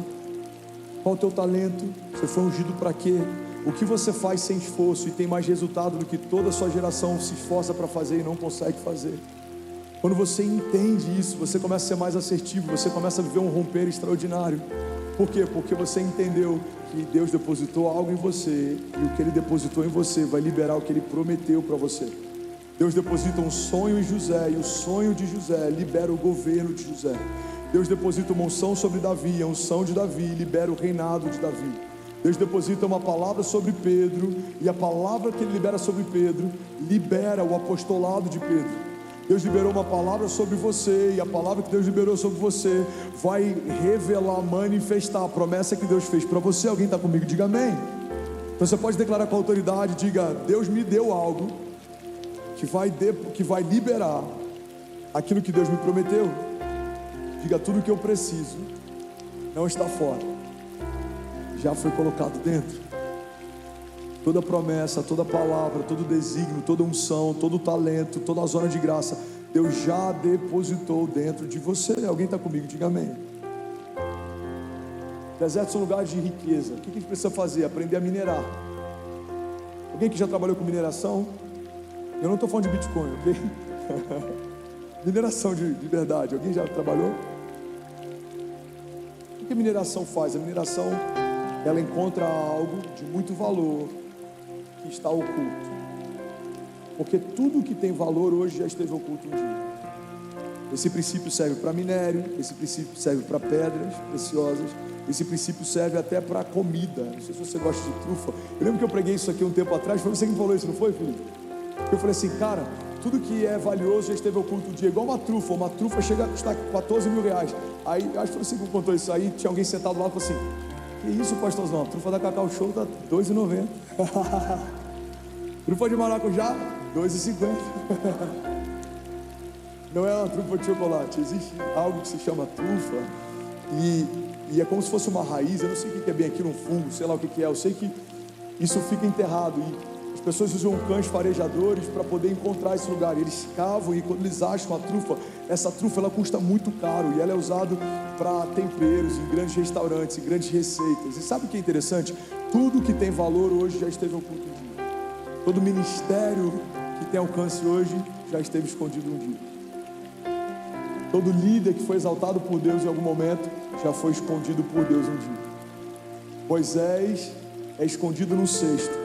Qual é o teu talento? Você foi ungido para quê? O que você faz sem esforço e tem mais resultado do que toda a sua geração se esforça para fazer e não consegue fazer? Quando você entende isso, você começa a ser mais assertivo, você começa a viver um romper extraordinário. Por quê? Porque você entendeu que Deus depositou algo em você, e o que Ele depositou em você vai liberar o que Ele prometeu para você. Deus deposita um sonho em José, e o sonho de José libera o governo de José. Deus deposita uma unção sobre Davi, a unção de Davi libera o reinado de Davi. Deus deposita uma palavra sobre Pedro, e a palavra que Ele libera sobre Pedro libera o apostolado de Pedro. Deus liberou uma palavra sobre você, e a palavra que Deus liberou sobre você vai revelar, manifestar a promessa que Deus fez para você. Alguém está comigo? Diga amém. Então você pode declarar com autoridade, diga: Deus me deu algo que vai liberar aquilo que Deus me prometeu. Diga: tudo que eu preciso não está fora, já foi colocado dentro. Toda promessa, toda palavra, todo desígnio, toda unção, todo talento, toda a zona de graça, Deus já depositou dentro de você. Alguém está comigo? Diga amém. Desertos são lugares de riqueza. O que a gente precisa fazer? Aprender a minerar. Alguém que já trabalhou com mineração? Eu não estou falando de Bitcoin, ok? Mineração de verdade. Alguém já trabalhou? O que a mineração faz? A mineração, ela encontra algo de muito valor que está oculto, porque tudo que tem valor hoje já esteve oculto um dia. Esse princípio serve para minério, esse princípio serve para pedras preciosas, esse princípio serve até para comida. Não sei se você gosta de trufa. Eu lembro que eu preguei isso aqui um tempo atrás. Foi você que me falou isso, não foi, Felipe? Eu falei assim: cara, tudo que é valioso já esteve oculto um dia. Igual uma trufa chega a custar 14 mil reais. Aí, acho que foi você que me contou isso. Aí tinha alguém sentado lá e falou assim: que isso, pastorzão? A trufa da Cacau Show tá R$2,90. Trufa de maracujá, R$2,50. Não é uma trufa de chocolate. Existe algo que se chama trufa, e é como se fosse uma raiz. Eu não sei o que é bem aquilo, um fungo, sei lá o que é. Eu sei que isso fica enterrado, e as pessoas usam cães farejadores para poder encontrar esse lugar. Eles cavam, e quando eles acham a trufa, essa trufa ela custa muito caro, e ela é usada para temperos, em grandes restaurantes, em grandes receitas. E sabe o que é interessante? Tudo que tem valor hoje já esteve oculto um dia. Todo ministério que tem alcance hoje já esteve escondido um dia. Todo líder que foi exaltado por Deus em algum momento já foi escondido por Deus um dia. Moisés é escondido no cesto,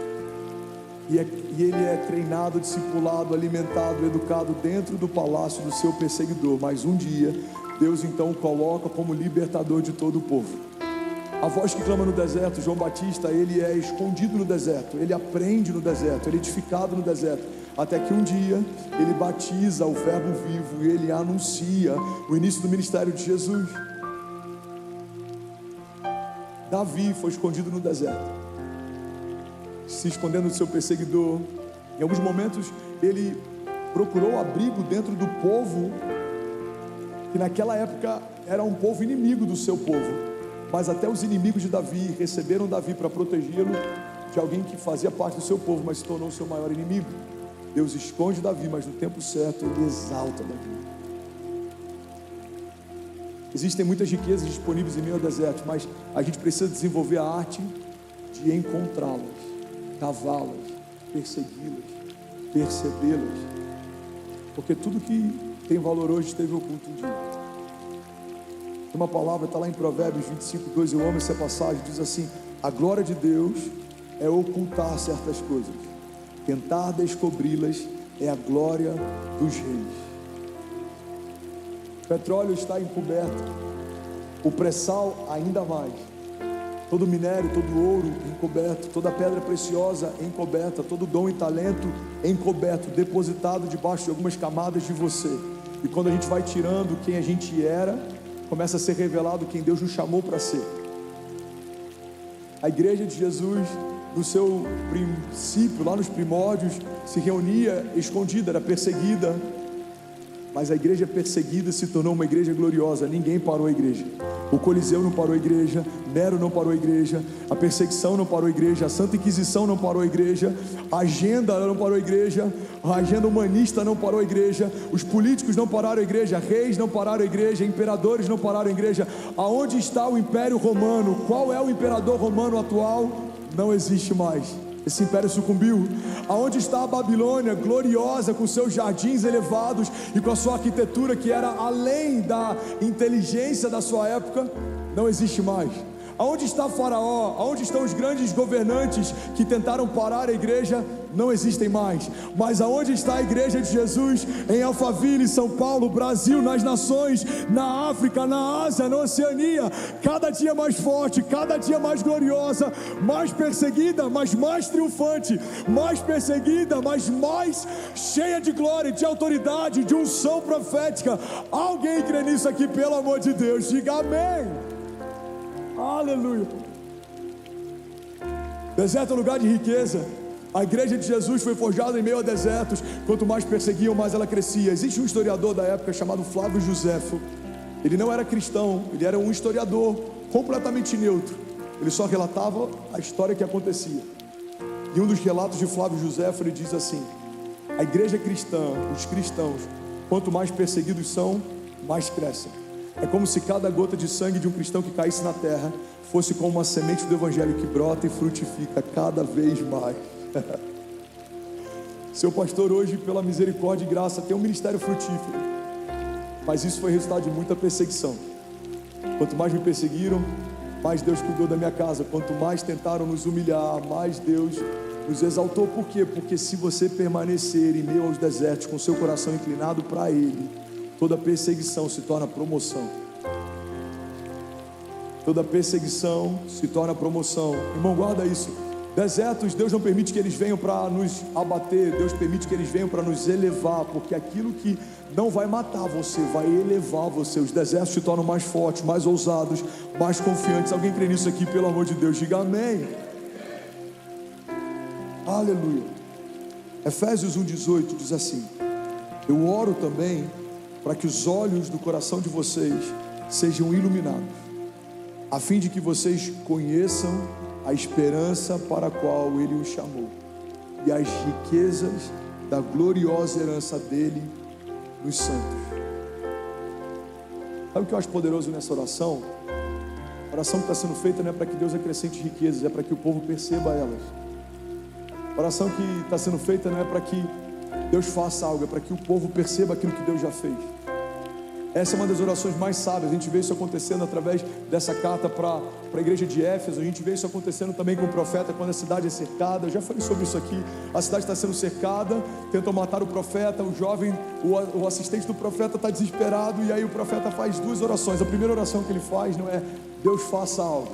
e ele é treinado, discipulado, alimentado, educado dentro do palácio do seu perseguidor. Mas um dia Deus então o coloca como libertador de todo o povo. A voz que clama no deserto, João Batista, ele é escondido no deserto, ele aprende no deserto, ele é edificado no deserto, até que um dia ele batiza o verbo vivo e ele anuncia o início do ministério de Jesus. Davi foi escondido no deserto, se escondendo do seu perseguidor. Em alguns momentos ele procurou abrigo dentro do povo, que naquela época era um povo inimigo do seu povo. Mas até os inimigos de Davi receberam Davi para protegê-lo de alguém que fazia parte do seu povo, mas se tornou o seu maior inimigo. Deus esconde Davi, mas no tempo certo Ele exalta Davi. Existem muitas riquezas disponíveis em meio ao deserto, mas a gente precisa desenvolver a arte de encontrá-las, cavá-las, persegui-las, percebê-las, porque tudo que tem valor hoje esteve oculto um dia. Uma palavra está lá em Provérbios 25:2, eu amo essa passagem, diz assim: a glória de Deus é ocultar certas coisas, tentar descobri-las é a glória dos reis. O petróleo está encoberto, o pré-sal ainda mais, todo minério, todo ouro encoberto, toda pedra preciosa encoberta, todo dom e talento encoberto, depositado debaixo de algumas camadas de você. E quando a gente vai tirando quem a gente era, começa a ser revelado quem Deus nos chamou para ser. A igreja de Jesus, no seu princípio, lá nos primórdios, se reunia escondida, era perseguida, mas a igreja perseguida se tornou uma igreja gloriosa. Ninguém parou a igreja. O Coliseu não parou a igreja, Nero não parou a igreja, a perseguição não parou a igreja, a Santa Inquisição não parou a igreja, a agenda não parou a igreja, a agenda humanista não parou a igreja, os políticos não pararam a igreja, reis não pararam a igreja, imperadores não pararam a igreja. Aonde está o Império Romano? Qual é o imperador romano atual? Não existe mais. Esse império sucumbiu. Aonde está a Babilônia, gloriosa, com seus jardins elevados e com a sua arquitetura que era além da inteligência da sua época? Não existe mais. Aonde está Faraó? Aonde estão os grandes governantes que tentaram parar a igreja? Não existem mais. Mas aonde está a igreja de Jesus? Em Alphaville, São Paulo, Brasil, nas nações, na África, na Ásia, na Oceania, cada dia mais forte, cada dia mais gloriosa, mais perseguida, mas mais triunfante, mais perseguida, mas mais cheia de glória, de autoridade, de unção profética. Alguém crê nisso aqui, pelo amor de Deus? Diga amém. Aleluia. Deserto é lugar de riqueza. A igreja de Jesus foi forjada em meio a desertos. Quanto mais perseguiam, mais ela crescia. Existe um historiador da época chamado Flávio Josefo. Ele não era cristão, ele era um historiador completamente neutro. Ele só relatava a história que acontecia. E um dos relatos de Flávio Josefo, ele diz assim: a igreja cristã, os cristãos, quanto mais perseguidos são, mais crescem. É como se cada gota de sangue de um cristão que caísse na terra fosse como uma semente do evangelho que brota e frutifica cada vez mais. Seu pastor hoje, pela misericórdia e graça, tem um ministério frutífero, mas isso foi resultado de muita perseguição. Quanto mais me perseguiram, mais Deus cuidou da minha casa. Quanto mais tentaram nos humilhar, mais Deus nos exaltou. Por quê? Porque se você permanecer em meio aos desertos com seu coração inclinado para Ele, toda perseguição se torna promoção. Toda perseguição se torna promoção. Irmão, guarda isso. Desertos, Deus não permite que eles venham para nos abater. Deus permite que eles venham para nos elevar. Porque aquilo que não vai matar você, vai elevar você. Os desertos se tornam mais fortes, mais ousados, mais confiantes. Alguém crê nisso aqui, pelo amor de Deus? Diga amém. Aleluia. Efésios 1,18 diz assim: eu oro também para que os olhos do coração de vocês sejam iluminados, a fim de que vocês conheçam a esperança para a qual Ele os chamou, e as riquezas da gloriosa herança dele nos santos. Sabe o que eu acho poderoso nessa oração? A oração que está sendo feita não é para que Deus acrescente riquezas, é para que o povo perceba elas. A oração que está sendo feita não é para que Deus faça algo, é para que o povo perceba aquilo que Deus já fez. Essa é uma das orações mais sábias. A gente vê isso acontecendo através dessa carta para a igreja de Éfeso. A gente vê isso acontecendo também com o profeta, quando a cidade é cercada. Eu já falei sobre isso aqui. A cidade está sendo cercada, tentam matar o profeta. O jovem, o assistente do profeta está desesperado, e aí o profeta faz duas orações. A primeira oração que ele faz não é Deus faça algo.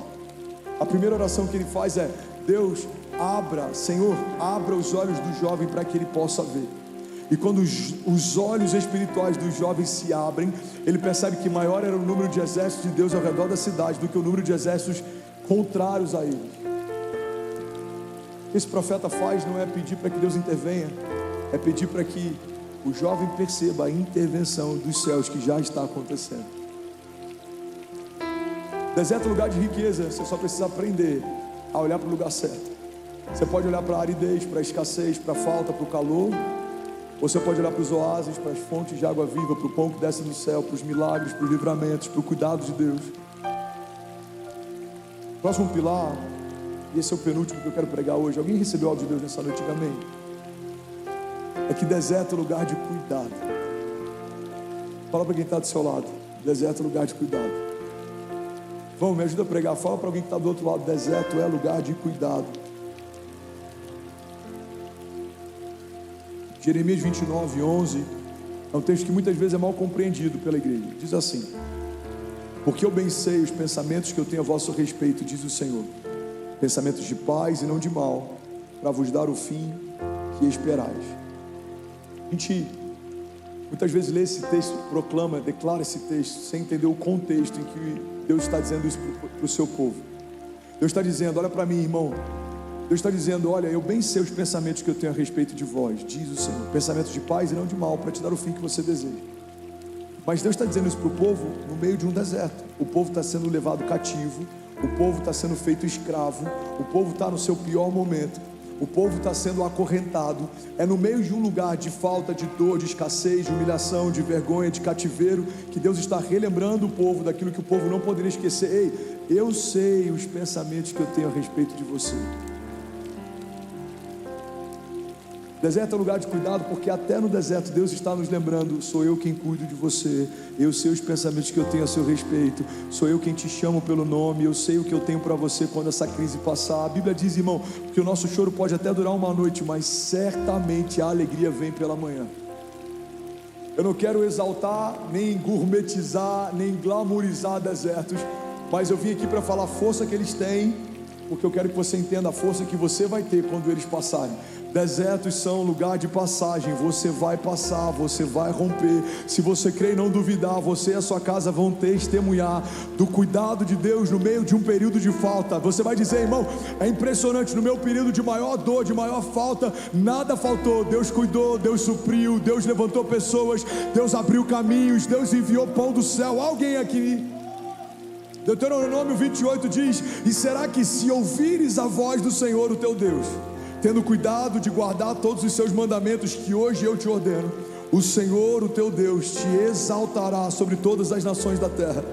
A primeira oração que ele faz é: Deus abra, Senhor, abra os olhos do jovem para que ele possa ver. E quando os olhos espirituais dos jovens se abrem, ele percebe que maior era o número de exércitos de Deus ao redor da cidade do que o número de exércitos contrários a ele. O que esse profeta faz não é pedir para que Deus intervenha, é pedir para que o jovem perceba a intervenção dos céus que já está acontecendo. Deserto é lugar de riqueza, você só precisa aprender a olhar para o lugar certo. Você pode olhar para a aridez, para a escassez, para a falta, para o calor. Você pode olhar para os oásis, para as fontes de água viva, para o pão que desce do céu, para os milagres, para os livramentos, para o cuidado de Deus. Próximo pilar, e esse é o penúltimo que eu quero pregar hoje. Alguém recebeu algo de Deus nessa noite? Amém? É que deserto é lugar de cuidado. Fala para quem está do seu lado: deserto é lugar de cuidado. Vamos, me ajuda a pregar. Fala para alguém que está do outro lado: deserto é lugar de cuidado. Jeremias 29:11 é um texto que muitas vezes é mal compreendido pela igreja. Diz assim: porque eu bem sei os pensamentos que eu tenho a vosso respeito, diz o Senhor, pensamentos de paz e não de mal, para vos dar o fim que esperais. A gente muitas vezes lê esse texto, proclama, declara esse texto, sem entender o contexto em que Deus está dizendo isso para o seu povo. Deus está dizendo: olha para mim, irmão. Deus está dizendo: olha, eu bem sei os pensamentos que eu tenho a respeito de vós, diz o Senhor, pensamentos de paz e não de mal, para te dar o fim que você deseja. Mas Deus está dizendo isso para o povo no meio de um deserto. O povo está sendo levado cativo, o povo está sendo feito escravo, o povo está no seu pior momento, o povo está sendo acorrentado. É no meio de um lugar de falta, de dor, de escassez, de humilhação, de vergonha, de cativeiro, que Deus está relembrando o povo daquilo que o povo não poderia esquecer. Ei, eu sei os pensamentos que eu tenho a respeito de você. Deserto é um lugar de cuidado, porque até no deserto Deus está nos lembrando: sou eu quem cuido de você, eu sei os pensamentos que eu tenho a seu respeito, sou eu quem te chamo pelo nome, eu sei o que eu tenho para você quando essa crise passar. A Bíblia diz, irmão, que o nosso choro pode até durar uma noite, mas certamente a alegria vem pela manhã. Eu não quero exaltar, nem gourmetizar, nem glamourizar desertos, mas eu vim aqui para falar a força que eles têm, porque eu quero que você entenda a força que você vai ter quando eles passarem. Desertos são lugar de passagem. Você vai passar, você vai romper. Se você crer e não duvidar, você e a sua casa vão testemunhar do cuidado de Deus no meio de um período de falta. Você vai dizer, irmão, é impressionante, no meu período de maior dor, de maior falta, nada faltou. Deus cuidou, Deus supriu, Deus levantou pessoas, Deus abriu caminhos, Deus enviou pão do céu. Alguém aqui? Deuteronômio 28 diz: e será que se ouvires a voz do Senhor, o teu Deus, tendo cuidado de guardar todos os seus mandamentos que hoje eu te ordeno, o Senhor, o teu Deus, te exaltará sobre todas as nações da terra,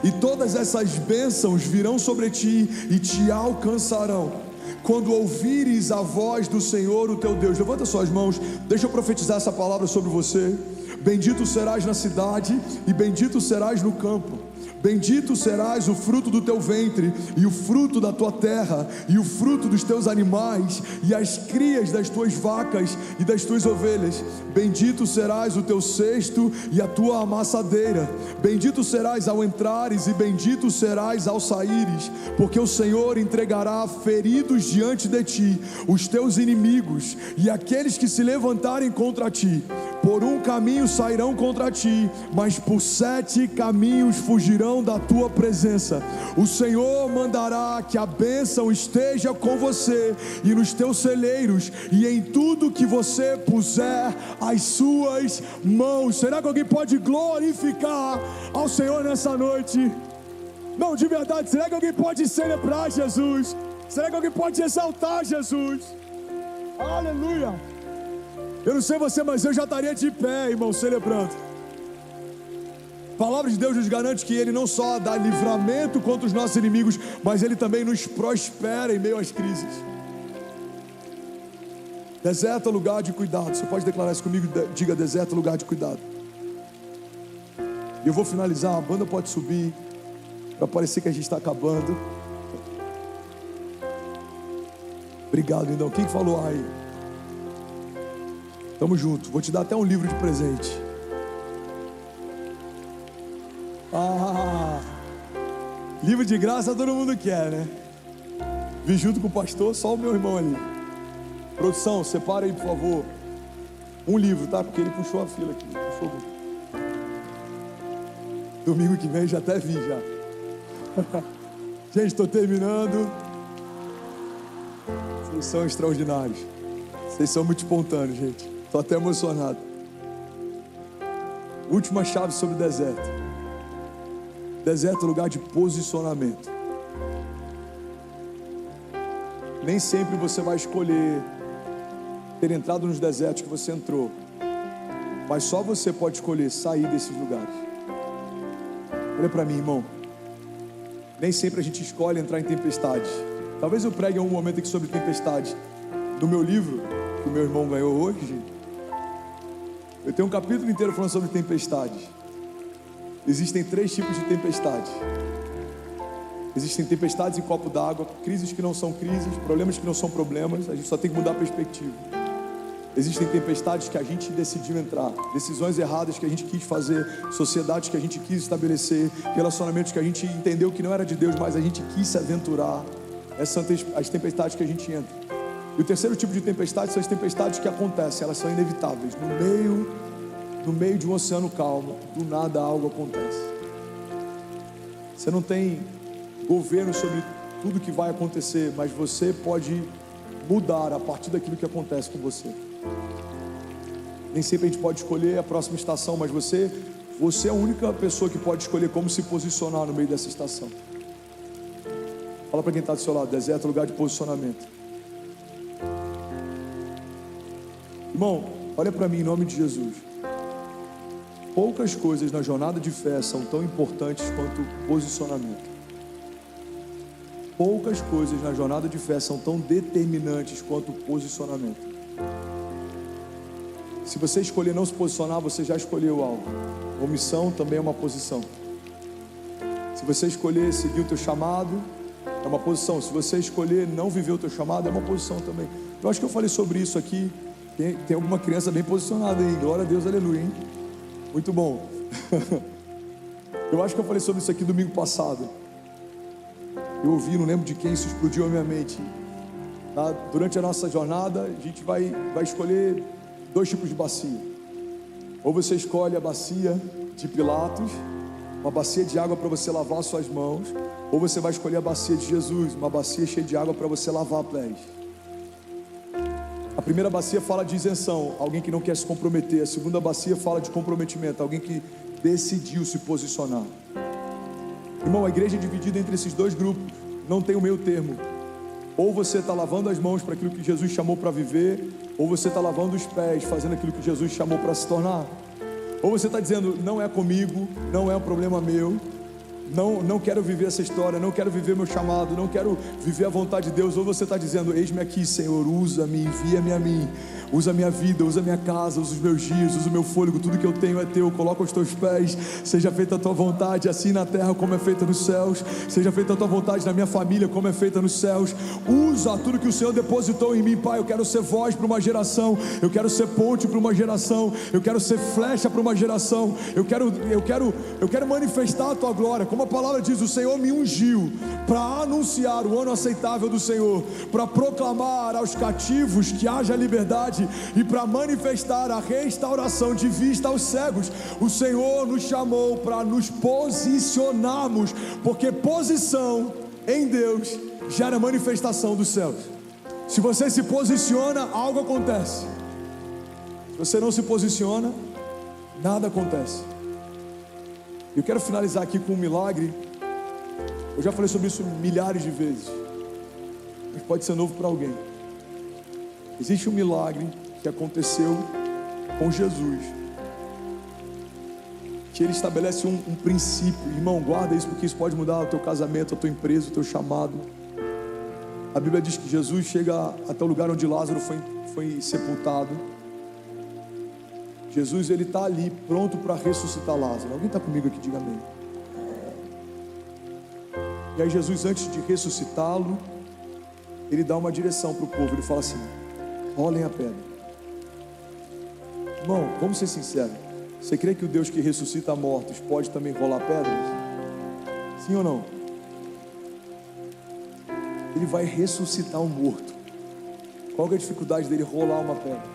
e todas essas bênçãos virão sobre ti e te alcançarão, quando ouvires a voz do Senhor, o teu Deus. Levanta suas mãos, deixa eu profetizar essa palavra sobre você. Bendito serás na cidade e bendito serás no campo. Bendito serás o fruto do teu ventre, e o fruto da tua terra, e o fruto dos teus animais, e as crias das tuas vacas e das tuas ovelhas. Bendito serás o teu cesto e a tua amassadeira. Bendito serás ao entrares, e bendito serás ao saíres, porque o Senhor entregará feridos diante de ti os teus inimigos, e aqueles que se levantarem contra ti. Por um caminho sairão contra ti, mas por 7 caminhos fugirão da tua presença. O Senhor mandará que a bênção esteja com você e nos teus celeiros e em tudo que você puser as suas mãos. Será que alguém pode glorificar ao Senhor nessa noite? Não, de verdade, será que alguém pode celebrar Jesus? Será que alguém pode exaltar Jesus? Aleluia! Eu não sei você, mas eu já estaria de pé, irmão, celebrando. A palavra de Deus nos garante que Ele não só dá livramento contra os nossos inimigos, mas Ele também nos prospera em meio às crises. Deserto é lugar de cuidado. Você pode declarar isso comigo? Diga: deserto é lugar de cuidado. E eu vou finalizar, a banda pode subir, para parecer que a gente está acabando. Obrigado, então. Quem falou aí? Tamo junto, vou te dar até um livro de presente. Livro de graça todo mundo quer, né? Vim junto com o pastor, só o meu irmão ali. Produção, separa aí, por favor, um livro, tá? Porque ele puxou a fila aqui. Puxou. Domingo que vem já até vi já. Gente, estou terminando. Vocês são extraordinários. Vocês são muito espontâneos, gente. Estou até emocionado. Última chave sobre o deserto. Deserto é lugar de posicionamento. Nem sempre você vai escolher ter entrado nos desertos que você entrou, mas só você pode escolher sair desses lugares. Olha para mim, irmão. Nem sempre a gente escolhe entrar em tempestades. Talvez eu pregue em um momento aqui sobre tempestade. No meu livro, que o meu irmão ganhou hoje, eu tenho um capítulo inteiro falando sobre tempestades. Existem 3 tipos de tempestades. Existem tempestades em copo d'água, crises que não são crises, problemas que não são problemas. A gente só tem que mudar a perspectiva. Existem tempestades que a gente decidiu entrar, decisões erradas que a gente quis fazer, sociedades que a gente quis estabelecer, relacionamentos que a gente entendeu que não era de Deus, mas a gente quis se aventurar. Essas são as tempestades que a gente entra. E o terceiro tipo de tempestade são as tempestades que acontecem, elas são inevitáveis. No meio de um oceano calmo, do nada algo acontece. Você não tem governo sobre tudo que vai acontecer, mas você pode mudar a partir daquilo que acontece com você. Nem sempre a gente pode escolher a próxima estação, mas você você é a única pessoa que pode escolher como se posicionar no meio dessa estação. Fala para quem está do seu lado: deserto é lugar de posicionamento. Irmão, olha para mim em nome de Jesus. Poucas coisas na jornada de fé são tão importantes quanto posicionamento. Poucas coisas na jornada de fé são tão determinantes quanto posicionamento. Se você escolher não se posicionar, você já escolheu algo. Omissão também é uma posição. Se você escolher seguir o teu chamado, é uma posição. Se você escolher não viver o teu chamado, é uma posição também. Eu acho que eu falei sobre isso aqui. Tem alguma criança bem posicionada aí. Glória a Deus, aleluia, hein? Muito bom. Eu acho que eu falei sobre isso aqui domingo passado. Eu ouvi, não lembro de quem, isso explodiu a minha mente. Durante a nossa jornada, a gente vai escolher 2 tipos de bacia. Ou você escolhe a bacia de Pilatos, uma bacia de água para você lavar suas mãos, ou você vai escolher a bacia de Jesus, uma bacia cheia de água para você lavar pés. A primeira bacia fala de isenção, alguém que não quer se comprometer. A segunda bacia fala de comprometimento, alguém que decidiu se posicionar. Irmão, a igreja é dividida entre esses 2 grupos, não tem o meio termo. Ou você está lavando as mãos para aquilo que Jesus chamou para viver, ou você está lavando os pés, fazendo aquilo que Jesus chamou para se tornar. Ou você está dizendo: não é comigo, não é um problema meu, não quero viver essa história, não quero viver meu chamado, não quero viver a vontade de Deus. Ou você está dizendo: eis-me aqui, Senhor, usa-me, envia-me a mim, usa a minha vida, usa a minha casa, usa os meus dias, usa o meu fôlego, tudo que eu tenho é teu, coloca os teus pés, seja feita a tua vontade, assim na terra como é feita nos céus, seja feita a tua vontade na minha família como é feita nos céus. Usa tudo que o Senhor depositou em mim, Pai. Eu quero ser voz para uma geração, eu quero ser ponte para uma geração, eu quero ser flecha para uma geração, eu quero manifestar a tua glória. Como a palavra diz, o Senhor me ungiu para anunciar o ano aceitável do Senhor, para proclamar aos cativos que haja liberdade e para manifestar a restauração de vista aos cegos. O Senhor nos chamou para nos posicionarmos, porque posição em Deus gera manifestação dos céus. Se você se posiciona, algo acontece. Se você não se posiciona, nada acontece. Eu quero finalizar aqui com um milagre. Eu já falei sobre isso milhares de vezes, mas pode ser novo para alguém. Existe um milagre que aconteceu com Jesus, que ele estabelece um princípio. Irmão, guarda isso, porque isso pode mudar o teu casamento, a tua empresa, o teu chamado. A Bíblia diz que Jesus chega até o lugar onde Lázaro foi sepultado. Jesus, ele está ali pronto para ressuscitar Lázaro. Alguém está comigo aqui? Diga amém. E aí Jesus, antes de ressuscitá-lo, ele dá uma direção para o povo. Ele fala assim: rolem a pedra. Irmão, vamos ser sinceros. Você crê que o Deus que ressuscita mortos pode também rolar pedras? Sim ou não? Ele vai ressuscitar um morto. Qual que é a dificuldade dele rolar uma pedra?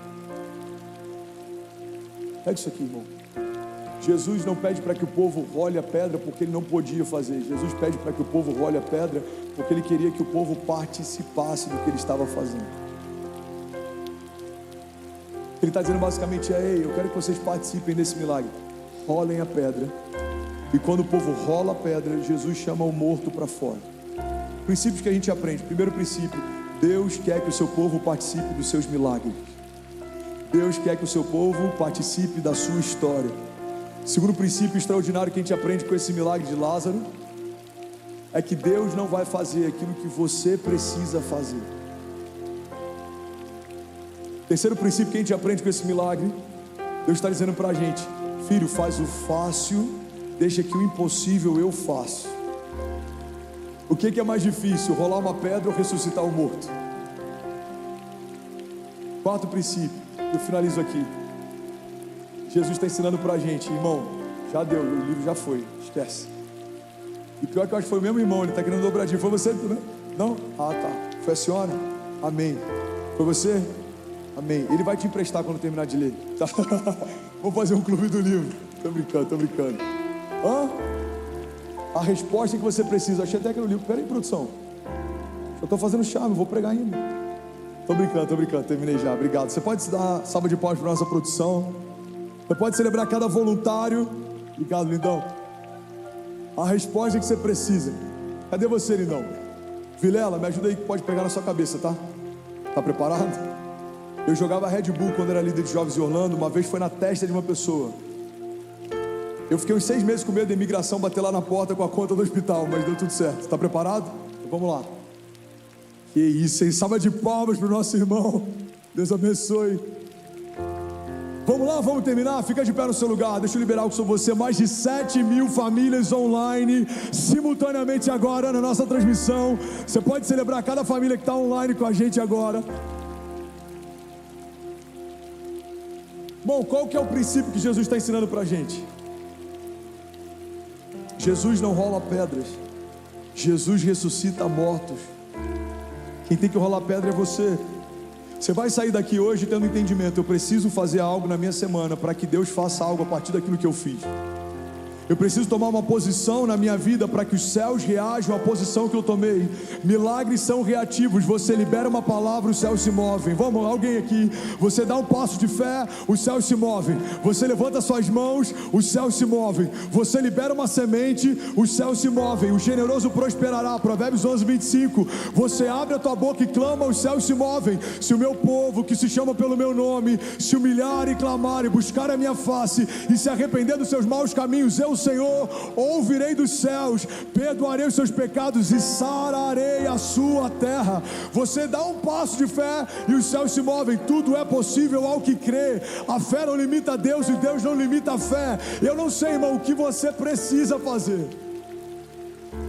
Pega isso aqui, irmão. Jesus não pede para que o povo role a pedra porque ele não podia fazer. Jesus pede para que o povo role a pedra porque ele queria que o povo participasse do que ele estava fazendo. Ele está dizendo basicamente: ei, eu quero que vocês participem desse milagre. Rolem a pedra. E quando o povo rola a pedra, Jesus chama o morto para fora. Princípios que a gente aprende. Primeiro princípio: Deus quer que o seu povo participe dos seus milagres. Deus quer que o seu povo participe da sua história. Segundo princípio extraordinário que a gente aprende com esse milagre de Lázaro é que Deus não vai fazer aquilo que você precisa fazer. Terceiro princípio que a gente aprende com esse milagre: Deus está dizendo para a gente: filho, faz o fácil, deixa que o impossível eu faço. O que é mais difícil, rolar uma pedra ou ressuscitar um morto? Quarto princípio, eu finalizo aqui. Jesus está ensinando para a gente: irmão, já deu, o livro já foi, esquece. E pior que eu acho que foi o mesmo irmão, ele está querendo dobradinho. Foi você também? Não? Ah, tá. Foi a senhora? Amém. Foi você? Amém. Ele vai te emprestar quando terminar de ler, tá? Vamos fazer um clube do livro. Tô brincando. Hã? A resposta que você precisa. Achei até que era o livro. Pera aí, produção. Eu estou fazendo charme, vou pregar ainda. Tô brincando. Terminei já. Obrigado. Você pode dar salva de palmas para nossa produção. Você pode celebrar cada voluntário. Obrigado, lindão. A resposta que você precisa. Cadê você, lindão? Vilela, me ajuda aí que pode pegar na sua cabeça, tá? Tá preparado? Eu jogava Red Bull quando era líder de jovens em Orlando. Uma vez foi na testa de uma pessoa. Eu fiquei uns 6 meses com medo da imigração bater lá na porta com a conta do hospital, mas deu tudo certo. Tá preparado? Então vamos lá. Que isso, hein? Salva de palmas pro nosso irmão. Deus abençoe. Vamos lá, vamos terminar? Fica de pé no seu lugar. Deixa eu liberar o que sou você. Mais de 7.000 famílias online, simultaneamente agora na nossa transmissão. Você pode celebrar cada família que está online com a gente agora. Bom, qual que é o princípio que Jesus está ensinando pra gente? Jesus não rola pedras. Jesus ressuscita mortos. Quem tem que rolar pedra é você. Você vai sair daqui hoje tendo entendimento. Eu preciso fazer algo na minha semana para que Deus faça algo a partir daquilo que eu fiz. Eu preciso tomar uma posição na minha vida para que os céus reajam à posição que eu tomei. Milagres são reativos. Você libera uma palavra, os céus se movem. Vamos, alguém aqui. Você dá um passo de fé, os céus se movem. Você levanta suas mãos, os céus se movem. Você libera uma semente, os céus se movem. O generoso prosperará. Provérbios 11:25. Você abre a tua boca e clama, os céus se movem. Se o meu povo, que se chama pelo meu nome, se humilhar e clamar e buscar a minha face e se arrepender dos seus maus caminhos, eu, Senhor, ouvirei dos céus, perdoarei os seus pecados e sararei a sua terra. Você dá um passo de fé e os céus se movem. Tudo é possível ao que crê. A fé não limita a Deus e Deus não limita a fé. Eu não sei, irmão, o que você precisa fazer,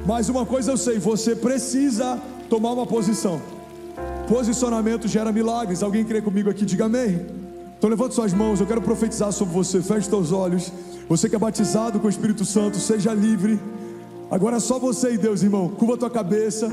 mas uma coisa eu sei: você precisa tomar uma posição. Posicionamento gera milagres. Alguém crê comigo aqui? Diga amém. Então levante suas mãos, eu quero profetizar sobre você. Feche seus olhos. Você que é batizado com o Espírito Santo, seja livre. Agora é só você e Deus, irmão. Curva a tua cabeça,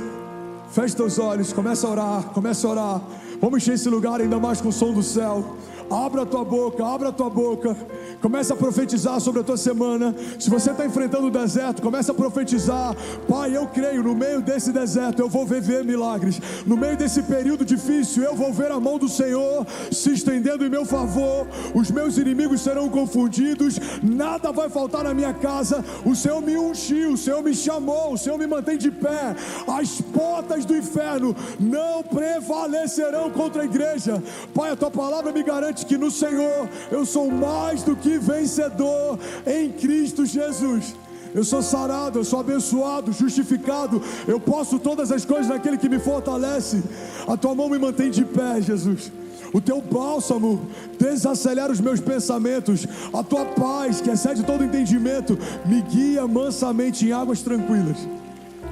feche teus olhos, começa a orar, começa a orar. Vamos encher esse lugar ainda mais com o som do céu. Abra a tua boca, abra a tua boca. Começa a profetizar sobre a tua semana. Se você está enfrentando o deserto, começa a profetizar. Pai, eu creio, no meio desse deserto eu vou ver milagres. No meio desse período difícil eu vou ver a mão do Senhor se estendendo em meu favor. Os meus inimigos serão confundidos. Nada vai faltar na minha casa. O Senhor me ungiu, o Senhor me chamou, o Senhor me mantém de pé. As portas do inferno não prevalecerão contra a igreja. Pai, a tua palavra me garante que no Senhor eu sou mais do que vencedor em Cristo Jesus. Eu sou sarado, eu sou abençoado, justificado. Eu posso todas as coisas naquele que me fortalece. A tua mão me mantém de pé, Jesus. O teu bálsamo desacelera os meus pensamentos. A tua paz, que excede todo entendimento, me guia mansamente em águas tranquilas.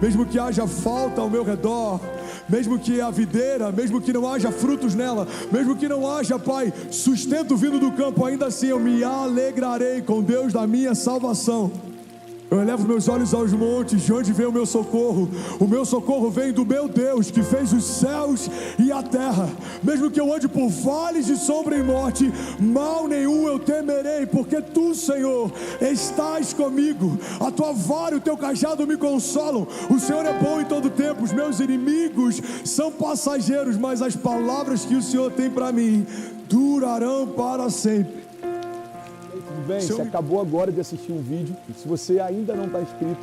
Mesmo que haja falta ao meu redor, mesmo que a videira, mesmo que não haja frutos nela, mesmo que não haja, Pai, sustento vindo do campo, ainda assim eu me alegrarei com Deus da minha salvação. Eu elevo meus olhos aos montes, de onde vem o meu socorro? O meu socorro vem do meu Deus, que fez os céus e a terra. Mesmo que eu ande por vales de sombra e morte, mal nenhum eu temerei, porque tu, Senhor, estás comigo. A tua vara e o teu cajado me consolam. O Senhor é bom em todo tempo. Os meus inimigos são passageiros, mas as palavras que o Senhor tem para mim durarão para sempre. Bem, você acabou agora de assistir um vídeo, e se você ainda não está inscrito,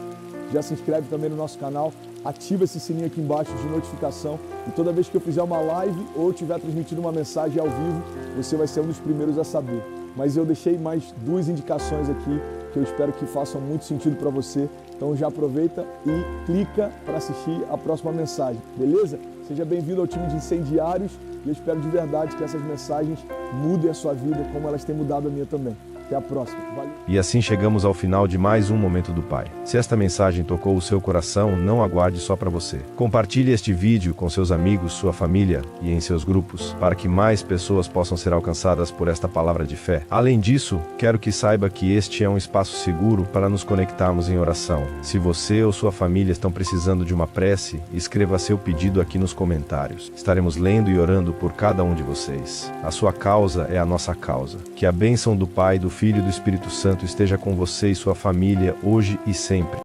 já se inscreve também no nosso canal, ativa esse sininho aqui embaixo de notificação, e toda vez que eu fizer uma live ou estiver transmitindo uma mensagem ao vivo, você vai ser um dos primeiros a saber. Mas eu deixei mais 2 indicações aqui que eu espero que façam muito sentido para você, então já aproveita e clica para assistir a próxima mensagem, beleza? Seja bem-vindo ao time de incendiários, e eu espero de verdade que essas mensagens mudem a sua vida como elas têm mudado a minha também. Até a próxima. Valeu. E assim chegamos ao final de mais um Momento do Pai. Se esta mensagem tocou o seu coração, não aguarde só para você. Compartilhe este vídeo com seus amigos, sua família e em seus grupos, para que mais pessoas possam ser alcançadas por esta palavra de fé. Além disso, quero que saiba que este é um espaço seguro para nos conectarmos em oração. Se você ou sua família estão precisando de uma prece, escreva seu pedido aqui nos comentários. Estaremos lendo e orando por cada um de vocês. A sua causa é a nossa causa. Que a bênção do Pai, do Filho e do Espírito Santo esteja com você e sua família hoje e sempre.